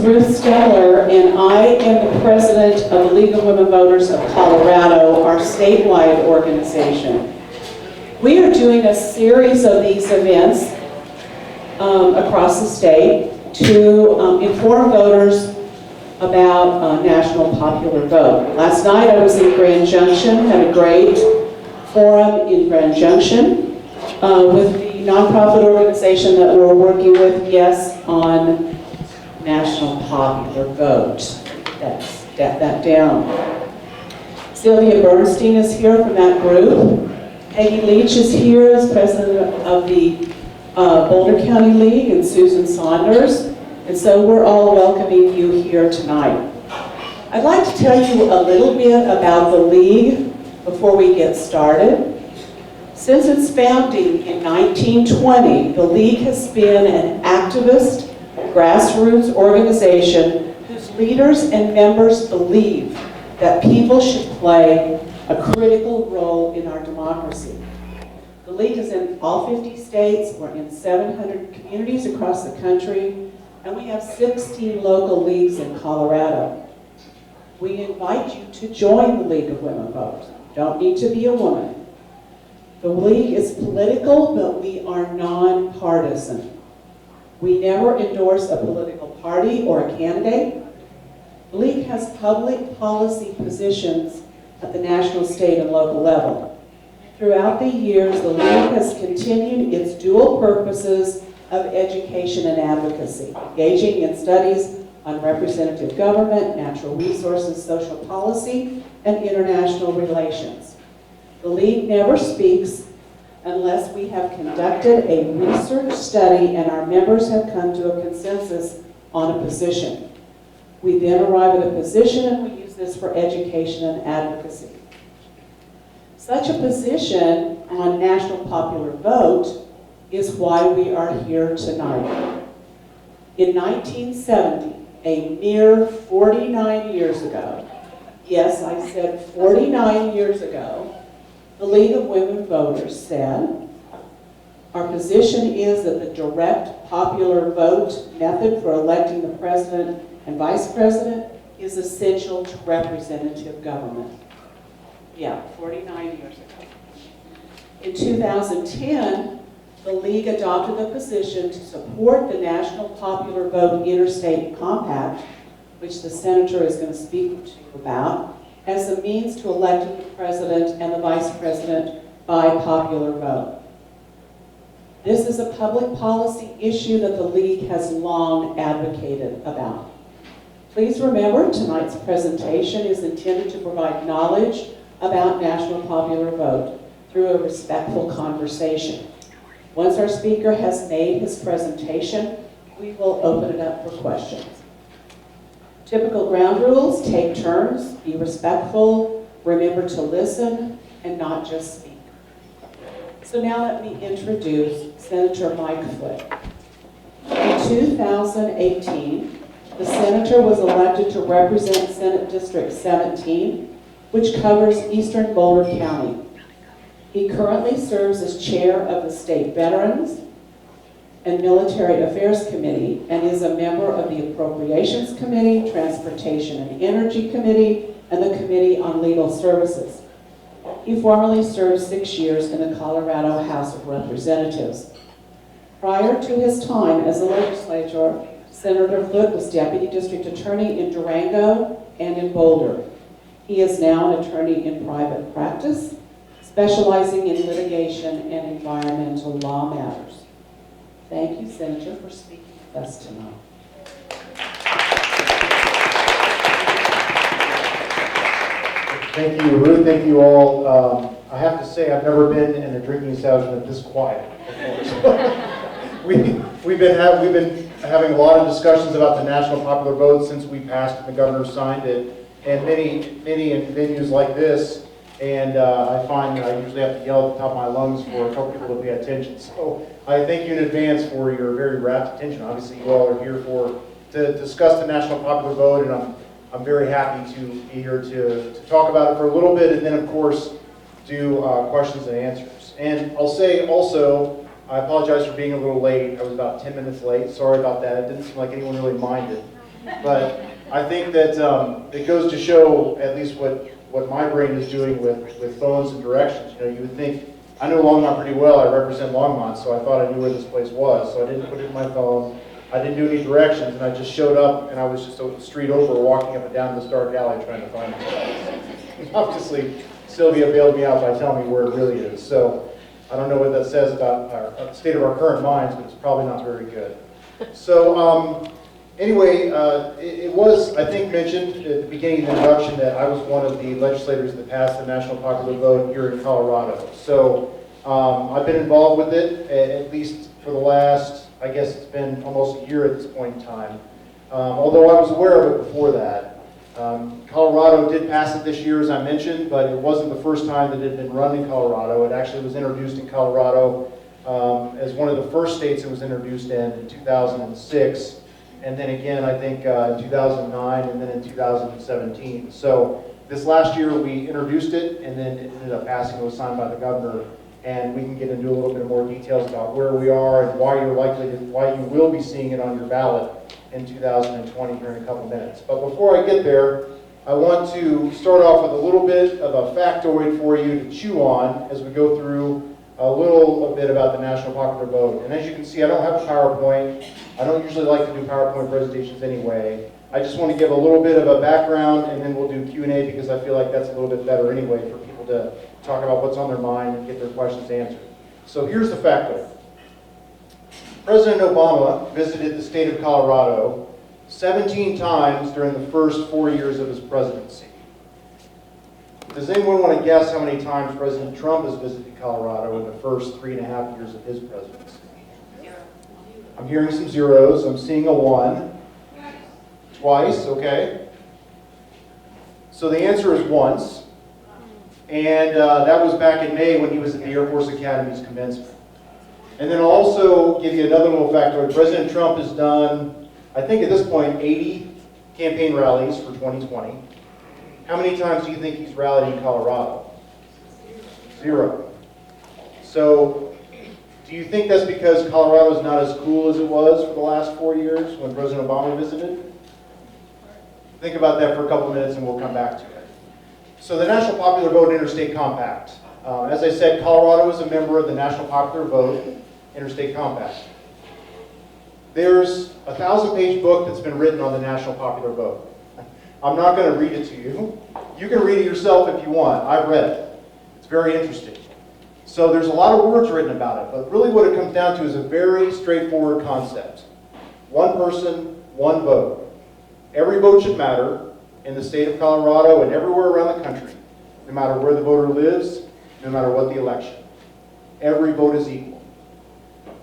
Ruth Steller, and I am the president of the League of Women Voters of Colorado, our statewide organization. We are doing a series of these events across the state to inform voters about national popular vote. Last night I was in Grand Junction, had a great forum in Grand Junction with the nonprofit organization that we're working with, yes, on national popular vote. That's that down. Sylvia Bernstein is here from that group. Peggy Leach is here as president of the Boulder County League, and Susan Saunders. And so we're all welcoming you here tonight. I'd like to tell you a little bit about the League before we get started. Since its founding in 1920, the League has been an activist, grassroots organization whose leaders and members believe that people should play a critical role in our democracy. The League is in all 50 states, we're in 700 communities across the country, and we have 16 local leagues in Colorado. We invite you to join the League of Women Voters. Don't need to be a woman. The League is political, but we are nonpartisan. We never endorse a political party or a candidate. The League has public policy positions at the national, state, and local level. Throughout the years, the League has continued its dual purposes of education and advocacy, engaging in studies on representative government, natural resources, social policy, and international relations. The League never speaks unless we have conducted a research study and our members have come to a consensus on a position. We then arrive at a position and we use this for education and advocacy. Such a position on national popular vote is why we are here tonight. In 1970, a mere 49 years ago, yes, I said 49 years ago, the League of Women Voters said, our position is that the direct popular vote method for electing the president and vice president is essential to representative government. Yeah, 49 years ago. In 2010, the League adopted the position to support the National Popular Vote Interstate Compact, which the Senator is going to speak to you about, as a means to electing the president and the vice president by popular vote. This is a public policy issue that the League has long advocated about. Please remember, tonight's presentation is intended to provide knowledge about national popular vote through a respectful conversation. Once our speaker has made his presentation, we will open it up for questions. Typical ground rules: take turns, be respectful, remember to listen, and not just speak. So now let me introduce Senator Mike Foote. In 2018, the Senator was elected to represent Senate District 17, which covers eastern Boulder County. He currently serves as chair of the State Veterans and Military Affairs Committee and is a member of the Appropriations Committee, Transportation and Energy Committee, and the Committee on Legal Services. He formerly served 6 years in the Colorado House of Representatives. Prior to his time as a legislator, Senator Foote was Deputy District Attorney in Durango and in Boulder. He is now an attorney in private practice, specializing in litigation and environmental law matters. Thank you, Senator, for speaking with us tonight. Thank you, Ruth. Thank you all. I have to say, I've never been in a drinking establishment this quiet before. We've been having a lot of discussions about the national popular vote since we passed it, the governor signed it, and many in venues like this. And I find I usually have to yell at the top of my lungs for a couple people to pay attention. So I thank you in advance for your very rapt attention. Obviously, you all are here to discuss the national popular vote, and I'm very happy to be here to talk about it for a little bit, and then of course do questions and answers. And I'll say also, I apologize for being a little late. I was about 10 minutes late. Sorry about that. It didn't seem like anyone really minded. But I think that it goes to show at least what my brain is doing with phones and directions. You know, you would think, I know Longmont pretty well, I represent Longmont, so I thought I knew where this place was, so I didn't put it in my phone, I didn't do any directions, and I just showed up, and I was just a street over, walking up and down this dark alley trying to find it. Obviously, Sylvia bailed me out by telling me where it really is, so I don't know what that says about the state of our current minds, but it's probably not very good. So, anyway, it was, I think, mentioned at the beginning of the introduction that I was one of the legislators that passed the national popular vote here in Colorado. So I've been involved with it at least for the last, I guess it's been almost a year at this point in time. Although I was aware of it before that. Colorado did pass it this year, as I mentioned, but it wasn't the first time that it had been run in Colorado. It actually was introduced in Colorado as one of the first states it was introduced in 2006. And then again, I think in 2009 and then in 2017. So this last year we introduced it, and then it ended up passing. It was signed by the governor, and we can get into a little bit more details about where we are and why you will be seeing it on your ballot in 2020 here in a couple minutes. But before I get there, I want to start off with a little bit of a factoid for you to chew on as we go through a little bit about the national popular vote. And as you can see, I don't have a PowerPoint. I don't usually like to do PowerPoint presentations anyway. I just want to give a little bit of a background, and then we'll do Q&A because I feel like that's a little bit better anyway for people to talk about what's on their mind and get their questions answered. So here's the factoid. President Obama visited the state of Colorado 17 times during the first 4 years of his presidency. Does anyone want to guess how many times President Trump has visited Colorado in the first 3.5 years of his presidency? I'm hearing some zeros. I'm seeing a 1. Twice, okay. So the answer is once. And that was back in May when he was at the Air Force Academy's commencement. And then I'll also give you another little factoid. President Trump has done, I think at this point, 80 campaign rallies for 2020. How many times do you think he's rallied in Colorado? 0. So, do you think that's because Colorado is not as cool as it was for the last 4 years when President Obama visited? Think about that for a couple minutes and we'll come back to it. So the National Popular Vote Interstate Compact. As I said, Colorado is a member of the National Popular Vote Interstate Compact. There's a 1,000-page book that's been written on the National Popular Vote. I'm not going to read it to you. You can read it yourself if you want. I've read it. It's very interesting. So there's a lot of words written about it, but really what it comes down to is a very straightforward concept. One person, one vote. Every vote should matter in the state of Colorado and everywhere around the country, no matter where the voter lives, no matter what the election. Every vote is equal.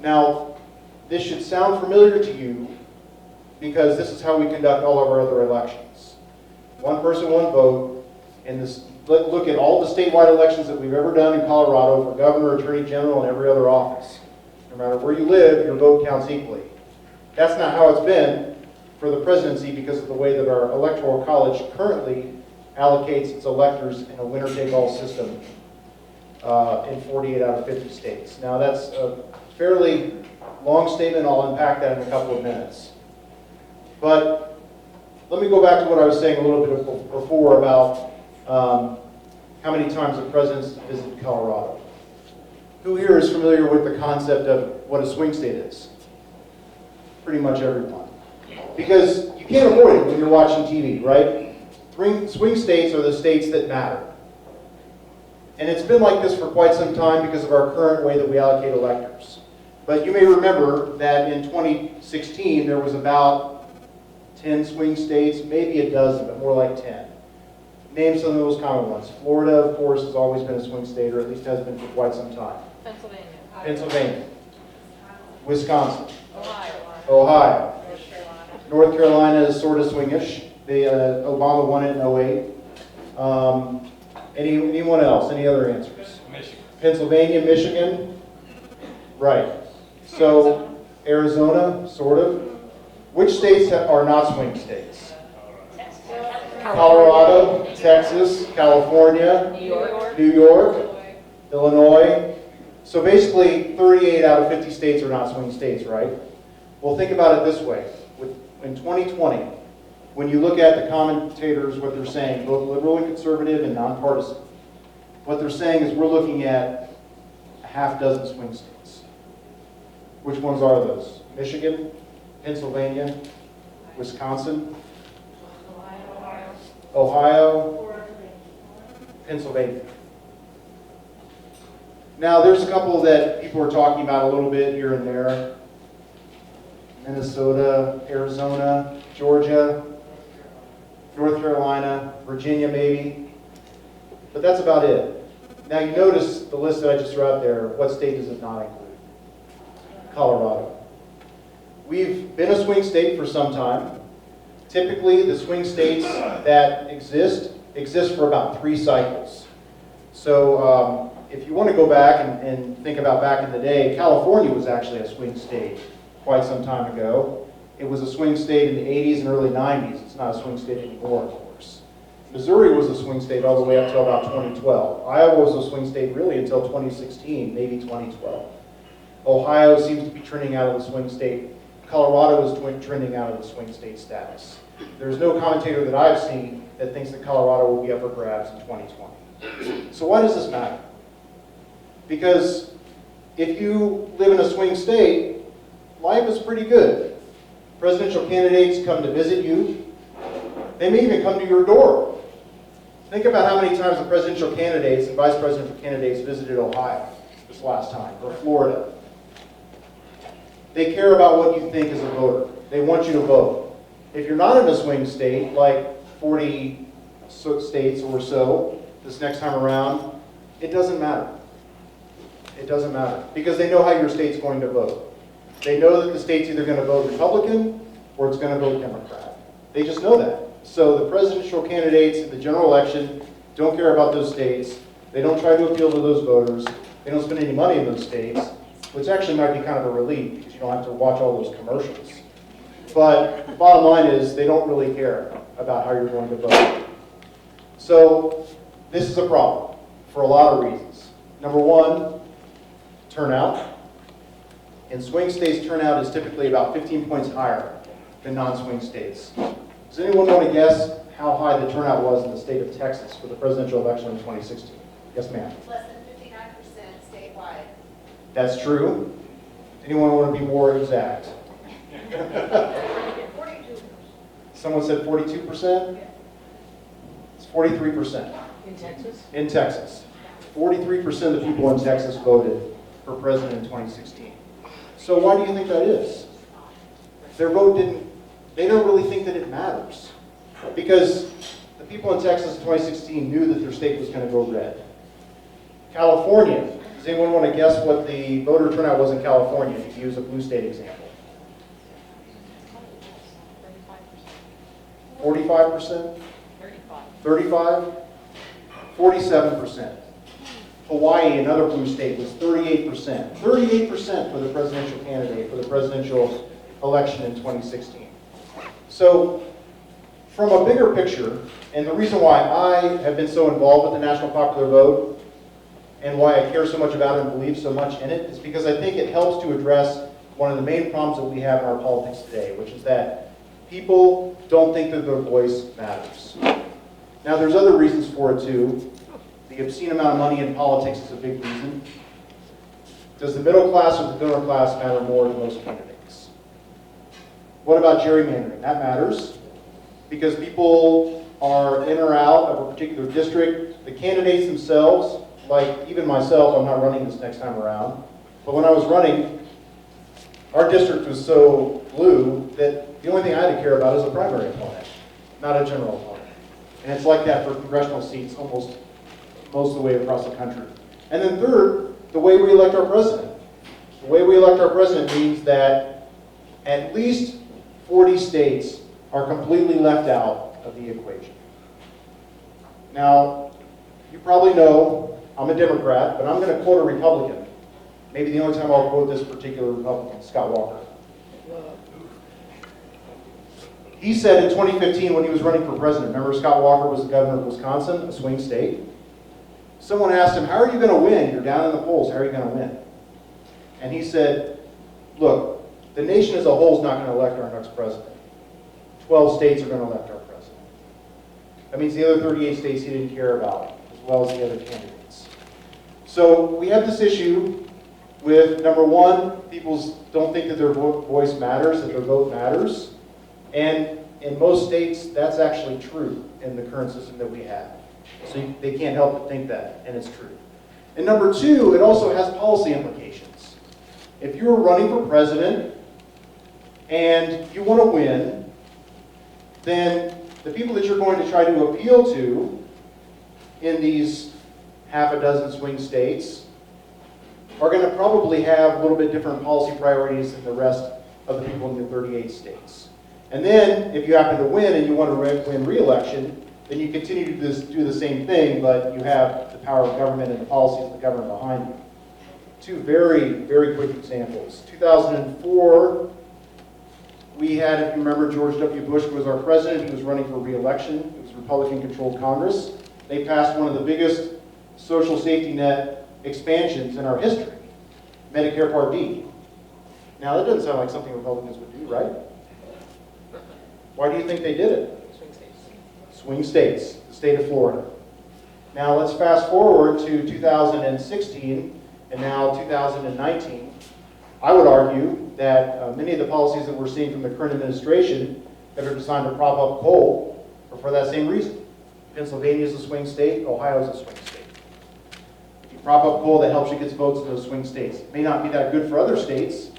Now, this should sound familiar to you because this is how we conduct all of our other elections. One person, one vote, and this, look at all the statewide elections that we've ever done in Colorado for governor, attorney general, and every other office. No matter where you live, your vote counts equally. That's not how it's been for the presidency because of the way that our electoral college currently allocates its electors in a winner-take-all system in 48 out of 50 states. Now that's a fairly long statement. I'll unpack that in a couple of minutes. But let me go back to what I was saying a little bit before about how many times the president's visited Colorado. Who here is familiar with the concept of what a swing state is? Pretty much everyone. Because you can't avoid it when you're watching TV, right? Swing states are the states that matter. And it's been like this for quite some time because of our current way that we allocate electors. But you may remember that in 2016 there was about 10 swing states, maybe a dozen, but more like 10. Name some of those common ones. Florida, of course, has always been a swing state, or at least has been for quite some time. Pennsylvania. Wisconsin. Ohio. North Carolina is sort of swingish. Obama won it in 08. Anyone else? Any other answers? Michigan. Pennsylvania, Michigan. Right. So Arizona, sort of. Which states are not swing states? Colorado, Texas, California, New York, Illinois. So basically 38 out of 50 states are not swing states, right? Well, think about it this way. In 2020, when you look at the commentators, what they're saying, both liberal and conservative and nonpartisan, what they're saying is we're looking at a half dozen swing states. Which ones are those? Michigan, Pennsylvania, Wisconsin, Ohio, Pennsylvania. Now, there's a couple that people are talking about a little bit here and there. Minnesota, Arizona, Georgia, North Carolina, Virginia maybe. But that's about it. Now, you notice the list that I just threw out there. What state does it not include? Colorado. We've been a swing state for some time. Typically, the swing states that exist for about 3 cycles. So if you want to go back and think about back in the day, California was actually a swing state quite some time ago. It was a swing state in the 80s and early 90s. It's not a swing state anymore, of course. Missouri was a swing state all the way up until about 2012. Iowa was a swing state really until 2016, maybe 2012. Ohio seems to be trending out of the swing state. Colorado is trending out of the swing state status. There's no commentator that I've seen that thinks that Colorado will be up for grabs in 2020. So why does this matter? Because if you live in a swing state, life is pretty good. Presidential candidates come to visit you. They may even come to your door. Think about how many times the presidential candidates and vice presidential candidates visited Ohio this last time, or Florida. They care about what you think as a voter. They want you to vote. If you're not in a swing state, like 40 states or so, this next time around, it doesn't matter. It doesn't matter, because they know how your state's going to vote. They know that the state's either going to vote Republican or it's going to vote Democrat. They just know that. So the presidential candidates in the general election don't care about those states. They don't try to appeal to those voters. They don't spend any money in those states, which actually might be kind of a relief because you don't have to watch all those commercials. But the bottom line is they don't really care about how you're going to vote. So this is a problem for a lot of reasons. Number one, turnout. In swing states, turnout is typically about 15 points higher than non-swing states. Does anyone want to guess how high the turnout was in the state of Texas for the presidential election in 2016? Yes, ma'am. Less than 59% statewide. That's true. Anyone want to be more exact? 42%. Someone said 42%? It's 43%. In Texas? In Texas. 43% of the people in Texas voted for president in 2016. So why do you think that is? Their vote they don't really think that it matters. Because the people in Texas in 2016 knew that their state was going to go red. California, does anyone want to guess what the voter turnout was in California, if you use a blue state example? 45%? 35? 47%. Hawaii, another blue state, was 38%. 38% for the presidential candidate for the presidential election in 2016. So, from a bigger picture, and the reason why I have been so involved with the national popular vote and why I care so much about it and believe so much in it is because I think it helps to address one of the main problems that we have in our politics today, which is that people don't think that their voice matters. Now, there's other reasons for it too. The obscene amount of money in politics is a big reason. Does the middle class or the donor class matter more to most candidates? What about gerrymandering? That matters because people are in or out of a particular district. The candidates themselves, like even myself, I'm not running this next time around, but when I was running, our district was so blue that the only thing I had to care about is a primary opponent, not a general opponent. And it's like that for congressional seats almost most of the way across the country. And then third, the way we elect our president. The way we elect our president means that at least 40 states are completely left out of the equation. Now, you probably know I'm a Democrat, but I'm going to quote a Republican. Maybe the only time I'll quote this particular Republican, Scott Walker. He said in 2015 when he was running for president, remember Scott Walker was the governor of Wisconsin, a swing state? Someone asked him, how are you going to win? You're down in the polls, how are you going to win? And he said, look, the nation as a whole is not going to elect our next president. 12 states are going to elect our president. That means the other 38 states he didn't care about, as well as the other candidates. So we have this issue with, number one, people don't think that their voice matters, that their vote matters. And in most states, that's actually true in the current system that we have. So they can't help but think that, and it's true. And number two, it also has policy implications. If you're running for president and you want to win, then the people that you're going to try to appeal to in these half a dozen swing states are going to probably have a little bit different policy priorities than the rest of the people in the 38 states. And then, if you happen to win and you want to win re-election, then you continue to do the same thing, but you have the power of government and the policies of the government behind you. Two very, very quick examples. 2004, we had, if you remember, George W. Bush was our president. He was running for re-election. It was Republican-controlled Congress. They passed one of the biggest social safety net expansions in our history, Medicare Part D. Now, that doesn't sound like something Republicans would do, right? Why do you think they did it? Swing states. Swing states, the state of Florida. Now, let's fast forward to 2016 and now 2019. I would argue that many of the policies that we're seeing from the current administration that are designed to prop up coal are for that same reason. Pennsylvania is a swing state, Ohio is a swing state. If you prop up coal, that helps you get votes in those swing states. It may not be that good for other states,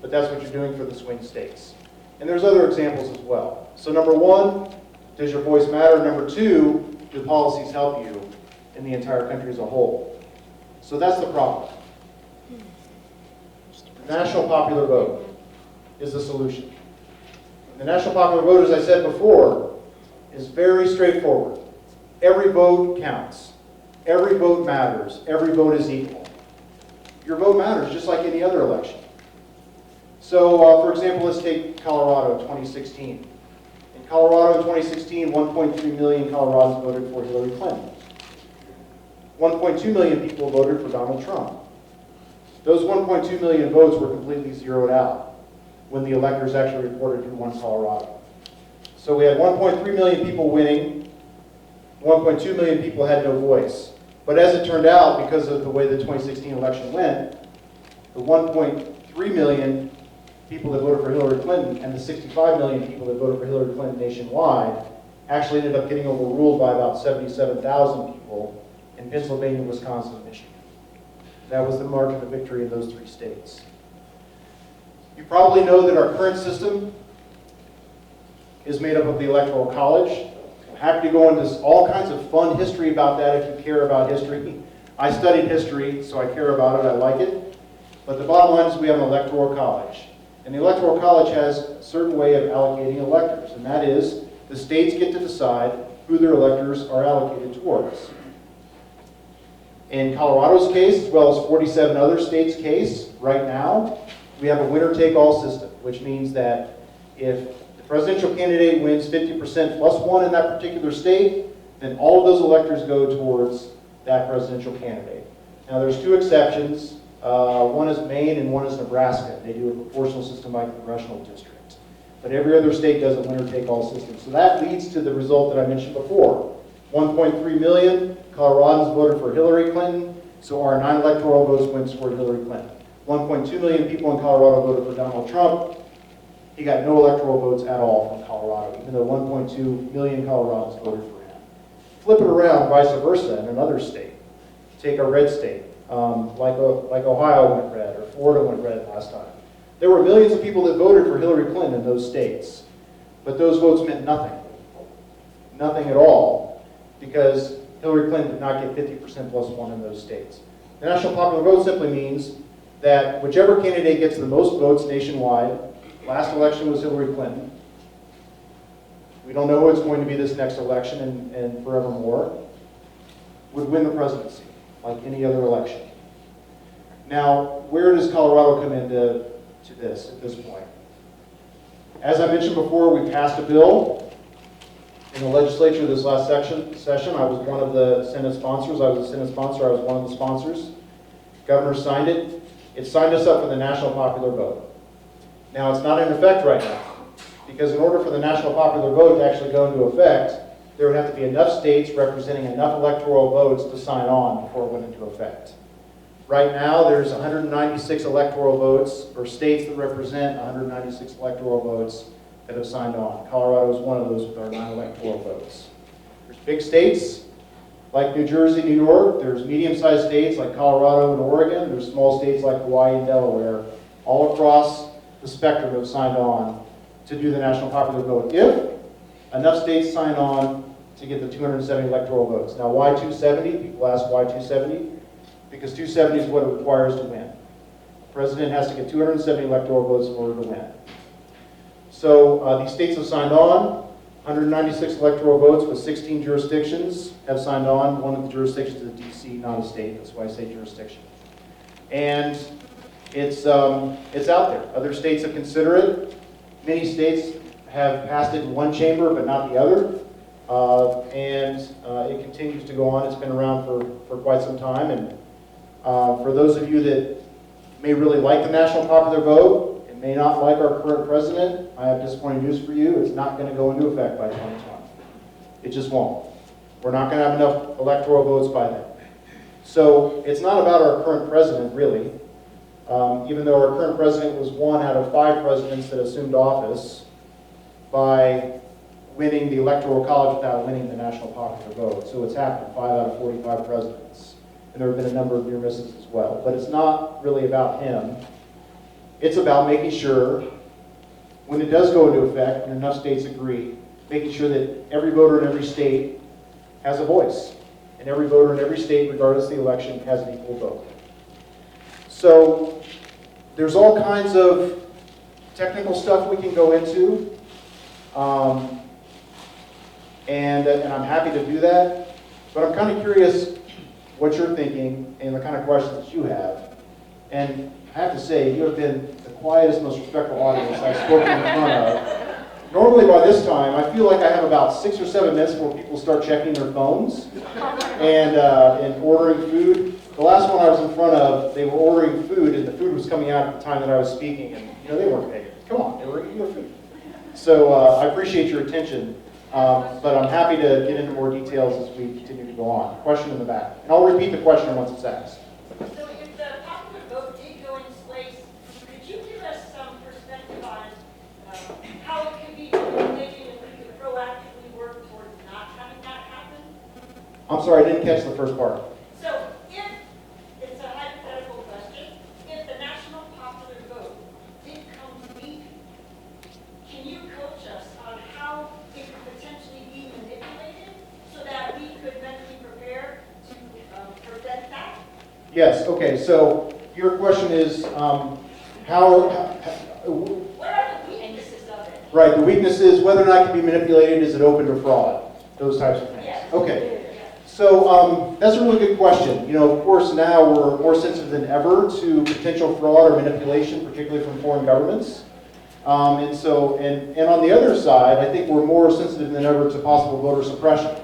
but that's what you're doing for the swing states. And there's other examples as well. So number one, does your voice matter? Number two, do policies help you in the entire country as a whole? So that's the problem. The national popular vote is the solution. The national popular vote, as I said before, is very straightforward. Every vote counts. Every vote matters. Every vote is equal. Your vote matters just like any other election. So, for example, let's take Colorado 2016. In Colorado in 2016, 1.3 million Coloradans voted for Hillary Clinton. 1.2 million people voted for Donald Trump. Those 1.2 million votes were completely zeroed out when the electors actually reported who won Colorado. So we had 1.3 million people winning, 1.2 million people had no voice. But as it turned out, because of the way the 2016 election went, the 1.3 million people that voted for Hillary Clinton and the 65 million people that voted for Hillary Clinton nationwide actually ended up getting overruled by about 77,000 people in Pennsylvania, Wisconsin, and Michigan. That was the margin of victory in those three states. You probably know that our current system is made up of the Electoral College. I'm happy to go into all kinds of fun history about that if you care about history. I studied history, so I care about it, I like it. But the bottom line is we have an Electoral College. And the Electoral College has a certain way of allocating electors, and that is the states get to decide who their electors are allocated towards. In Colorado's case, as well as 47 other states' case, right now, we have a winner-take-all system, which means that if the presidential candidate wins 50% plus one in that particular state, then all of those electors go towards that presidential candidate. Now, there's two exceptions. One is Maine and one is Nebraska. They do a proportional system by congressional district. But every other state does a winner-take-all system. So that leads to the result that I mentioned before. 1.3 million Coloradans voted for Hillary Clinton, so our 9 electoral votes went toward Hillary Clinton. 1.2 million people in Colorado voted for Donald Trump. He got no electoral votes at all from Colorado, even though 1.2 million Coloradans voted for him. Flip it around, vice versa, in another state. Take a red state. Like Ohio went red, or Florida went red last time. There were millions of people that voted for Hillary Clinton in those states, but those votes meant nothing. Nothing at all, because Hillary Clinton did not get 50% plus one in those states. The national popular vote simply means that whichever candidate gets the most votes nationwide, last election was Hillary Clinton. We don't know who it's going to be this next election and forevermore, would win the presidency, like any other election. Now, where does Colorado come into this at this point? As I mentioned before, we passed a bill in the legislature this last session. I was one of the Senate sponsors. I was a Senate sponsor. I was one of the sponsors. Governor signed it. It signed us up for the national popular vote. Now, it's not in effect right now because in order for the national popular vote to actually go into effect, there would have to be enough states representing enough electoral votes to sign on before it went into effect. Right now, there's 196 electoral votes, or states that represent 196 electoral votes that have signed on. Colorado is one of those with our 9 electoral votes. There's big states like New Jersey, New York. There's medium-sized states like Colorado and Oregon. There's small states like Hawaii and Delaware. All across the spectrum have signed on to do the national popular vote if enough states sign on to get the 270 electoral votes. Now, why 270? People ask why 270? Because 270 is what it requires to win. The president has to get 270 electoral votes in order to win. So these states have signed on. 196 electoral votes with 16 jurisdictions have signed on. One of the jurisdictions is DC, not a state. That's why I say jurisdiction. And it's out there. Other states have considered it. Many states have passed it in one chamber, but not the other. It continues to go on. It's been around for quite some time. And for those of you that may really like the national popular vote and may not like our current president, I have disappointing news for you. It's not going to go into effect by 2020. It just won't. We're not going to have enough electoral votes by then. So it's not about our current president, really. Even though our current president was one out of 5 presidents that assumed office by winning the Electoral College without winning the national popular vote. So it's happened, 5 out of 45 presidents. And there have been a number of near misses as well. But it's not really about him. It's about making sure, when it does go into effect, and enough states agree, making sure that every voter in every state has a voice. And every voter in every state, regardless of the election, has an equal vote. So there's all kinds of technical stuff we can go into. And I'm happy to do that. But I'm kind of curious what you're thinking and the kind of questions that you have. And I have to say, you have been the quietest, most respectful audience I've spoken in front of. Normally by this time, I feel like I have about 6 or 7 minutes before people start checking their phones and ordering food. The last one I was in front of, they were ordering food, and the food was coming out at the time that I was speaking, and they weren't paying. Come on, they were eating their food. So I appreciate your attention, but I'm happy to get into more details as we continue to go on. Question in the back, and I'll repeat the question once it's asked. So if the popular vote did go into place, could you give us some perspective on how it could be manipulated and we could proactively work towards not having that happen? I'm sorry, I didn't catch the first part. So if, it's a hypothetical question, if the national popular vote did come to be, can you coach us on how it could potentially be manipulated so that we could mentally prepare to prevent that? Yes, okay, so your question is What are the weaknesses of it? right, the weakness is whether or not it can be manipulated, is it open to fraud? Those types of things. Yes. Okay. So that's a really good question. Of course, now we're more sensitive than ever to potential fraud or manipulation, particularly from foreign governments. And on the other side, I think we're more sensitive than ever to possible voter suppression.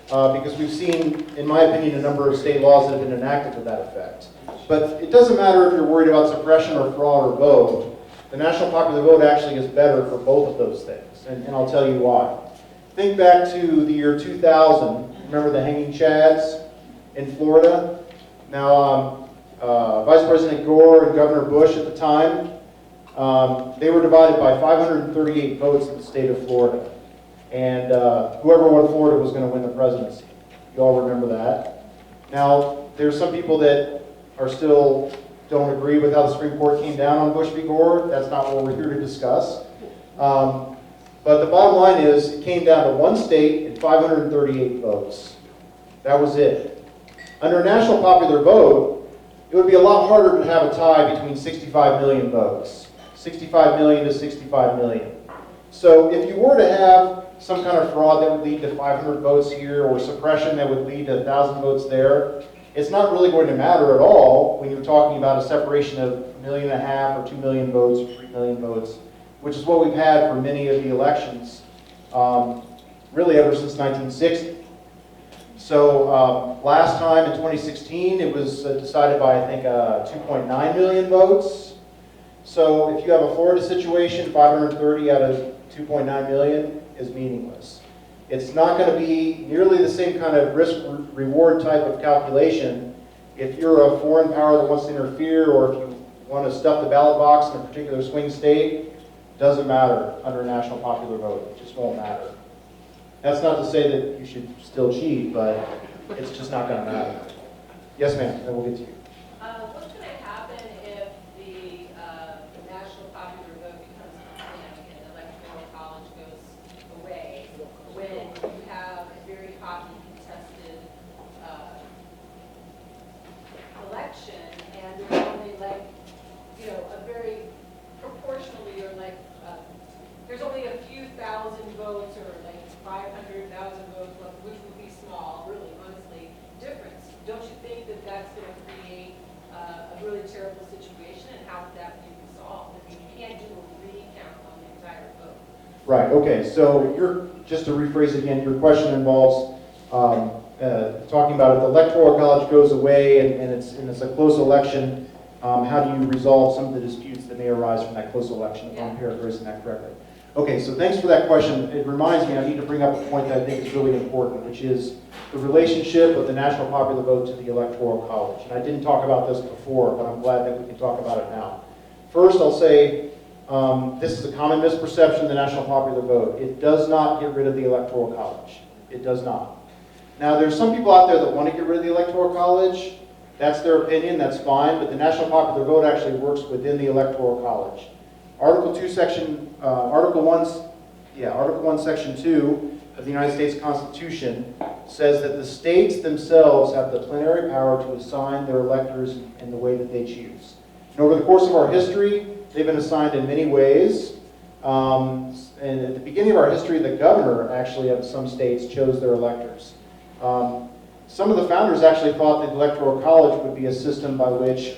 Because we've seen, in my opinion, a number of state laws that have been enacted to that effect. But it doesn't matter if you're worried about suppression or fraud or vote. The national popular vote actually is better for both of those things, and I'll tell you why. Think back to the year 2000. Remember the hanging chads in Florida? Now, Vice President Gore and Governor Bush at the time, they were divided by 538 votes in the state of Florida. And whoever won Florida was going to win the presidency. You all remember that. Now, there's some people that are still don't agree with how the Supreme Court came down on Bush v. Gore. That's not what we're here to discuss. But the bottom line is, it came down to one state and 538 votes. That was it. Under a national popular vote, it would be a lot harder to have a tie between 65 million votes. 65 million to 65 million. So if you were to have some kind of fraud that would lead to 500 votes here, or suppression that would lead to 1,000 votes there, it's not really going to matter at all when you're talking about a separation of 1.5 million or 2 million votes or 3 million votes, which is what we've had for many of the elections, really ever since 1960. So last time in 2016, it was decided by, I think, 2.9 million votes. So if you have a Florida situation, 530 out of 2.9 million is meaningless. It's not going to be nearly the same kind of risk-reward type of calculation if you're a foreign power that wants to interfere, or if you want to stuff the ballot box in a particular swing state. Doesn't matter under a national popular vote. It just won't matter. That's not to say that you should still cheat, but it's just not going to matter. Yes, ma'am, then we'll get to you. What's going to happen if the national popular vote becomes endemic and the electoral college goes away when you have a very hotly contested election and there's only like, you know, a very proportionally or like, there's only a few thousand votes or like 500,000 votes left, which would be small, really, honestly, difference. Don't you think that that's going to create a really terrible situation, and how would that be resolved? If you can't do a recount on the entire vote. Right, okay, so just to rephrase again, your question involves talking about if the electoral college goes away and it's a close election, how do you resolve some of the disputes that may arise from that close election, if I'm paraphrasing that correctly? Okay, so thanks for that question. It reminds me, I need to bring up a point that I think is really important, which is the relationship of the national popular vote to the electoral college. And I didn't talk about this before, but I'm glad that we can talk about it now. First, I'll say this is a common misperception of the national popular vote. It does not get rid of the electoral college. It does not. Now, there's some people out there that want to get rid of the electoral college. That's their opinion, that's fine, but the national popular vote actually works within the electoral college. Article 1, Section 2 of the United States Constitution says that the states themselves have the plenary power to assign their electors in the way that they choose. And over the course of our history, they've been assigned in many ways. And at the beginning of our history, the governor actually of some states chose their electors. Some of the founders actually thought that the electoral college would be a system by which,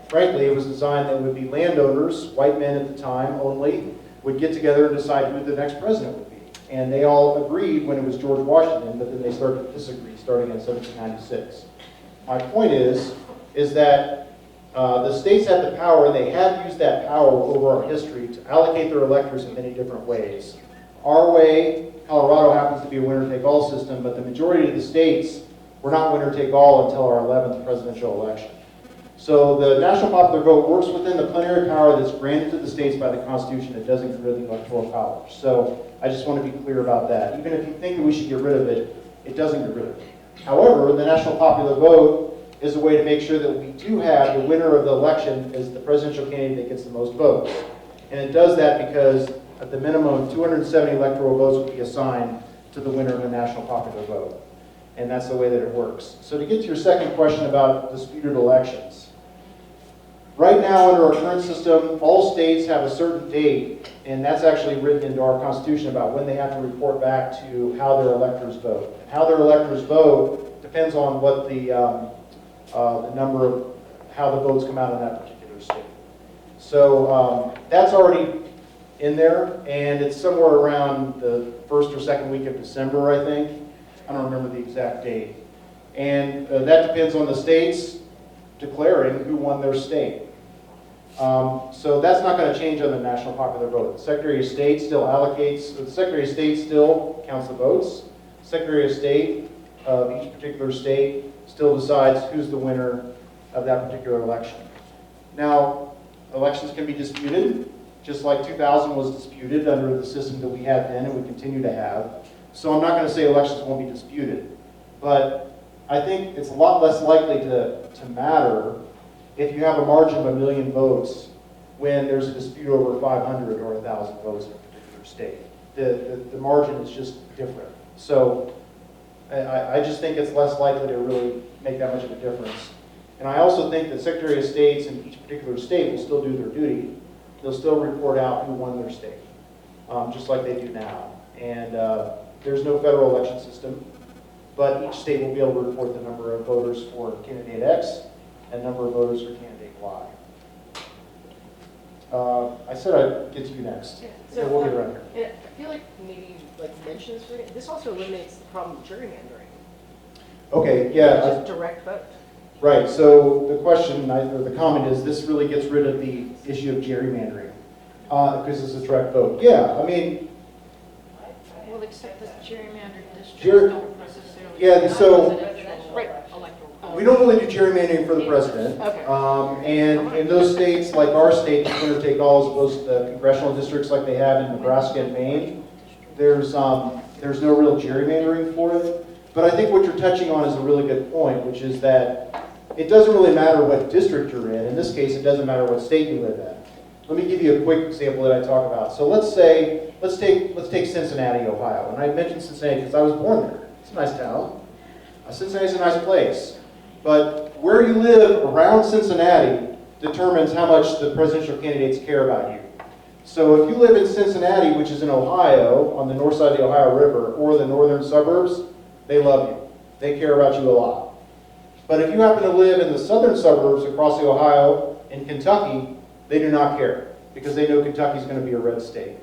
frankly, it was designed that would be landowners, white men at the time only, would get together and decide who the next president would be. And they all agreed when it was George Washington, but then they started to disagree starting in 1796. My point is that the states have the power, and they have used that power over our history to allocate their electors in many different ways. Our way, Colorado happens to be a winner-take-all system, but the majority of the states were not winner-take-all until our 11th presidential election. So the national popular vote works within the plenary power that's granted to the states by the Constitution. It doesn't get rid of the electoral college. So I just want to be clear about that. Even if you think that we should get rid of it, it doesn't get rid of it. However, the national popular vote is a way to make sure that we do have the winner of the election as the presidential candidate that gets the most votes. And it does that because at the minimum, 270 electoral votes will be assigned to the winner of the national popular vote. And that's the way that it works. So to get to your second question about disputed elections. Right now, under our current system, all states have a certain date, and that's actually written into our Constitution about when they have to report back to how their electors vote. And how their electors vote depends on what the number of, how the votes come out in that particular state. So that's already in there, and it's somewhere around the first or second week of December, I think. I don't remember the exact date. And that depends on the states declaring who won their state. So that's not going to change on the national popular vote. The Secretary of State still allocates, the Secretary of State still counts the votes. The Secretary of State of each particular state still decides who's the winner of that particular election. Now, elections can be disputed, just like 2000 was disputed under the system that we had then and we continue to have. So I'm not going to say elections won't be disputed, but I think it's a lot less likely to matter if you have a margin of 1 million votes when there's a dispute over 500 or 1,000 votes in a particular state. The margin is just different. So I just think it's less likely to really make that much of a difference. And I also think that Secretary of States in each particular state will still do their duty. They'll still report out who won their state, just like they do now. And there's no federal election system, but each state will be able to report the number of voters for candidate X and number of voters for candidate Y. I said I'd get to you next. Yeah. So we'll get around here. I feel like maybe you mentioned this. This also eliminates the problem of gerrymandering. Okay, yeah. Just direct vote. Right, so the question, or the comment is, this really gets rid of the issue of gerrymandering. because it's a direct vote. Yeah, I mean, Well, except that gerrymandered districts Ger- don't necessarily. yeah, so- Right. we don't really do gerrymandering for the president. Okay. And in those states, like our state, the winner take all, as opposed to the congressional districts like they have in Nebraska and Maine, there's no real gerrymandering for it. But I think what you're touching on is a really good point, which is that it doesn't really matter what district you're in. In this case, it doesn't matter what state you live in. Let me give you a quick example that I talk about. So let's take Cincinnati, Ohio. And I mentioned Cincinnati because I was born there. It's a nice town. Cincinnati's a nice place. But where you live around Cincinnati determines how much the presidential candidates care about you. So if you live in Cincinnati, which is in Ohio, on the north side of the Ohio River, or the northern suburbs, they love you. They care about you a lot. But if you happen to live in the southern suburbs across the Ohio in Kentucky, they do not care because they know Kentucky's going to be a red state.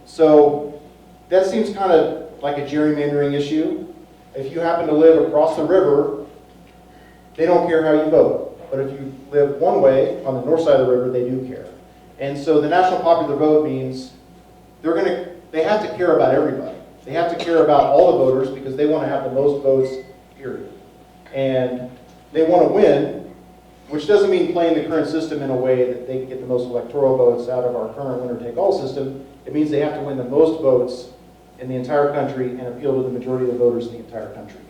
So that seems kind of like a gerrymandering issue. If you happen to live across the river, they don't care how you vote. But if you live one way on the north side of the river, they do care. And so the national popular vote means they have to care about everybody. They have to care about all the voters because they want to have the most votes, period. And they want to win, which doesn't mean playing the current system in a way that they can get the most electoral votes out of our current winner-take-all system. It means they have to win the most votes in the entire country and appeal to the majority of the voters in the entire country.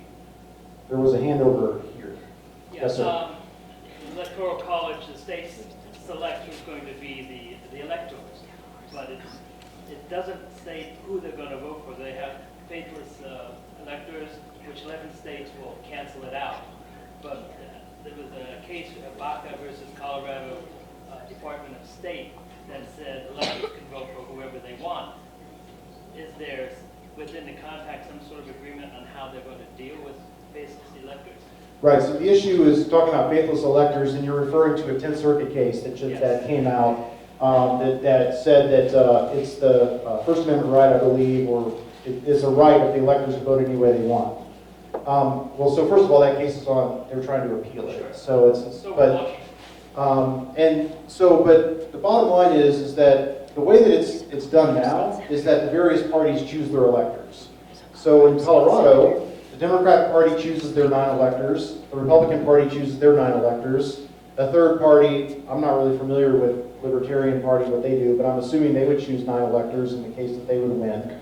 There was a hand over here. Yes, sir. Electoral college, the state selects who's going to be the electors, but it doesn't state who they're going to vote for. They have faithless electors, which 11 states will cancel it out. But there was a case of Baca versus Colorado Department of State that said electors can vote for whoever they want. Is there, within the compact, some sort of agreement on how they're going to deal with faithless electors? Right, so the issue is talking about faithless electors, and you're referring to a 10th Circuit case that that came out that said that it's the First Amendment right, I believe, or it is a right of the electors to vote any way they want. Well, so first of all, that case is on, they're trying to appeal it. Sure. So it's, So but the bottom line is that the way that it's done now is that the various parties choose their electors. So in Colorado, the Democratic Party chooses their 9 electors, the Republican Party chooses their 9 electors, a third party, I'm not really familiar with Libertarian Party, what they do, but I'm assuming they would choose 9 electors in the case that they would win.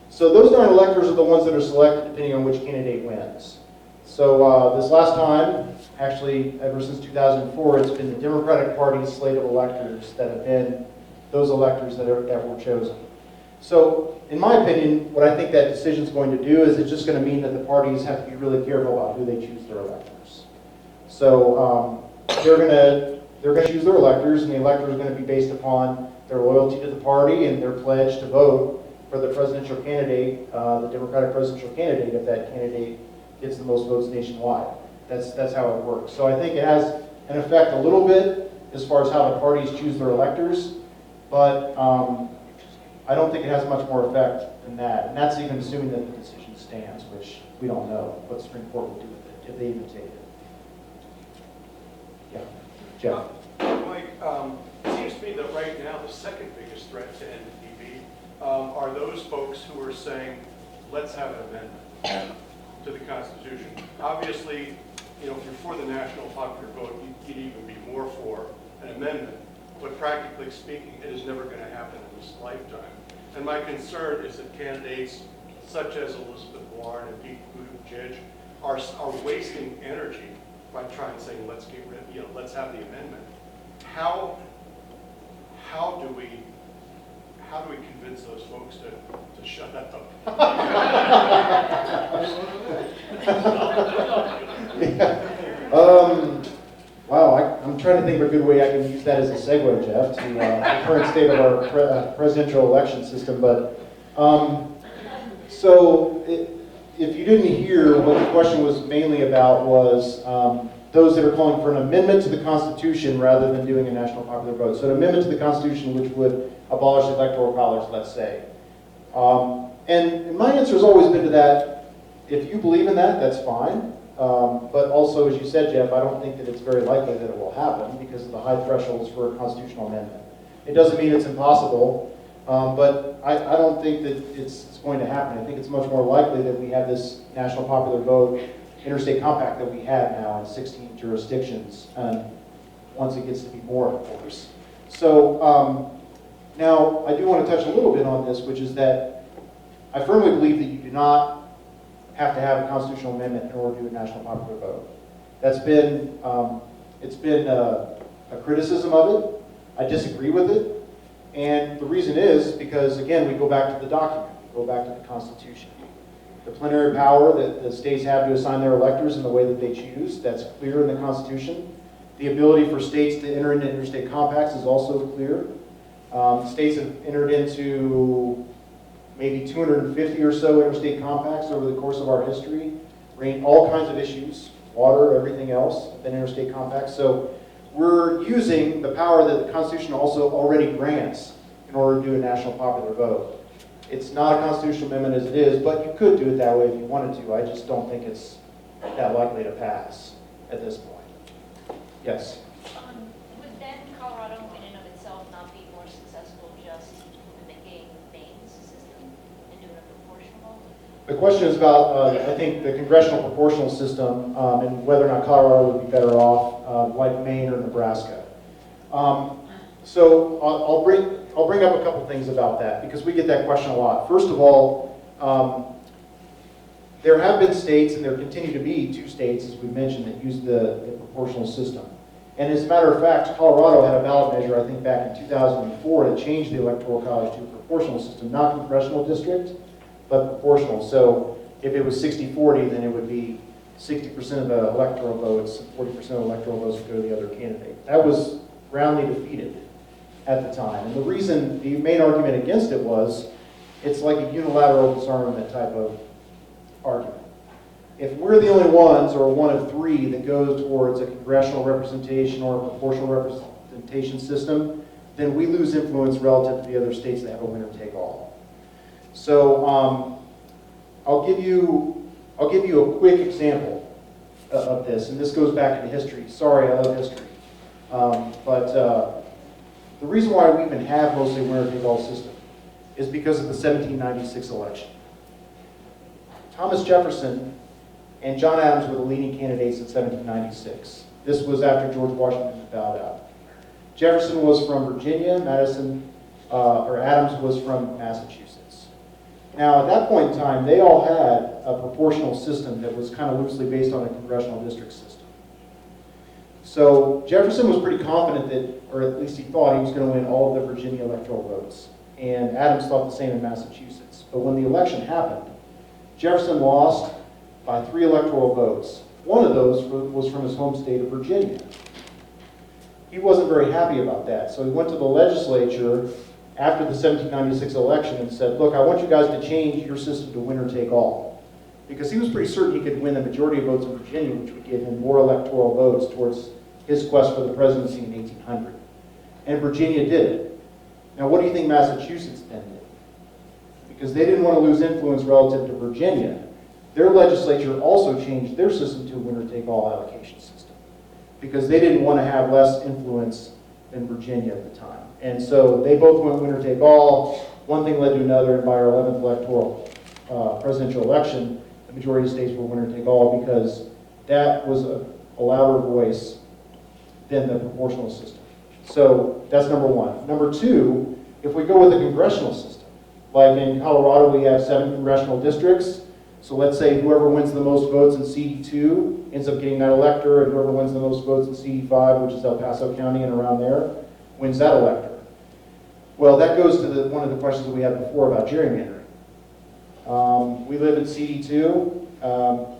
So those 9 electors are the ones that are selected depending on which candidate wins. So this last time, actually ever since 2004, it's been the Democratic Party's slate of electors that have been those electors that were chosen. So in my opinion, what I think that decision is going to do is it's just going to mean that the parties have to be really careful about who they choose their electors. So they're going to choose their electors, and the electors are going to be based upon their loyalty to the party and their pledge to vote for the presidential candidate, the Democratic presidential candidate, if that candidate gets the most votes nationwide. That's how it works. So I think it has an effect a little bit as far as how the parties choose their electors, but I don't think it has much more effect than that. And that's even assuming that the decision stands, which we don't know what the Supreme Court will do with it, if they even take it. Yeah. Jeff. Mike, it seems to me that right now the second biggest threat to NDP are those folks who are saying, let's have an amendment to the Constitution. Obviously, if you're for the national popular vote, you'd even be more for an amendment. But practically speaking, it is never going to happen in this lifetime. And my concern is that candidates such as Elizabeth Warren and Pete Buttigieg are wasting energy by trying to say, let's get rid, let's have the amendment. How do we convince those folks to shut up? Wow, I'm trying to think of a good way I can use that as a segue, Jeff, to the current state of our presidential election system. But if you didn't hear, what the question was mainly about was those that are calling for an amendment to the Constitution rather than doing a national popular vote. So an amendment to the Constitution which would abolish the electoral college, let's say. And my answer has always been to that, if you believe in that, that's fine. But also, as you said, Jeff, I don't think that it's very likely that it will happen because of the high thresholds for a constitutional amendment. It doesn't mean it's impossible, but I don't think that it's going to happen. I think it's much more likely that we have this national popular vote interstate compact that we have now in 16 jurisdictions, once it gets to be more, of course. So now I do want to touch a little bit on this, which is that I firmly believe that you do not have to have a constitutional amendment in order to do a national popular vote. That's been, it's been a criticism of it. I disagree with it. And the reason is because, again, we go back to the document, we go back to the Constitution. The plenary power that the states have to assign their electors in the way that they choose, that's clear in the Constitution. The ability for states to enter into interstate compacts is also clear. States have entered into maybe 250 or so interstate compacts over the course of our history, all kinds of issues, water, everything else, have been interstate compacts. So we're using the power that the Constitution also already grants in order to do a national popular vote. It's not a constitutional amendment as it is, but you could do it that way if you wanted to. I just don't think it's that likely to pass at this point. Yes? Would then Colorado in and of itself not be more successful just mimicking Maine's system and doing a proportional? The question is about, I think, the congressional proportional system and whether or not Colorado would be better off, like Maine or Nebraska. So I'll bring up a couple things about that because we get that question a lot. First of all, there have been states, and there continue to be 2 states, as we mentioned, that use the proportional system. And as a matter of fact, Colorado had a ballot measure, I think back in 2004, that changed the Electoral College to a proportional system, not congressional district, but proportional. So if it was 60-40, then it would be 60% of the electoral votes, 40% of the electoral votes would go to the other candidate. That was roundly defeated at the time. And the reason, the main argument against it was, it's like a unilateral disarmament type of argument. If we're the only ones, or one of 3, that goes towards a congressional representation or a proportional representation system, then we lose influence relative to the other states that have a winner-take-all. So I'll give you a quick example of this, and this goes back into history. Sorry, I love history. But the reason why we even have mostly winner-take-all system is because of the 1796 election. Thomas Jefferson and John Adams were the leading candidates in 1796. This was after George Washington had bowed out. Jefferson was from Virginia, Adams was from Massachusetts. Now, at that point in time, they all had a proportional system that was kind of loosely based on a congressional district system. So Jefferson was pretty confident that, or at least he thought, he was going to win all of the Virginia electoral votes. And Adams thought the same in Massachusetts. But when the election happened, Jefferson lost by 3 electoral votes. One of those was from his home state of Virginia. He wasn't very happy about that, so he went to the legislature after the 1796 election and said, look, I want you guys to change your system to winner take all. Because he was pretty certain he could win the majority of votes in Virginia, which would give him more electoral votes towards his quest for the presidency in 1800. And Virginia did it. Now, what do you think Massachusetts then did? Because they didn't want to lose influence relative to Virginia, their legislature also changed their system to a winner-take-all allocation system because they didn't want to have less influence than Virginia at the time. And so they both went winner-take-all. One thing led to another, and by our 11th electoral presidential election, the majority of states were winner-take-all because that was a louder voice than the proportional system. So that's number 1. Number 2, if we go with the congressional system, like in Colorado we have 7 congressional districts. So let's say whoever wins the most votes in CD2 ends up getting that elector, and whoever wins the most votes in CD5, which is El Paso County and around there, wins that elector. Well, that goes to one of the questions that we had before about gerrymandering. We live in CD2.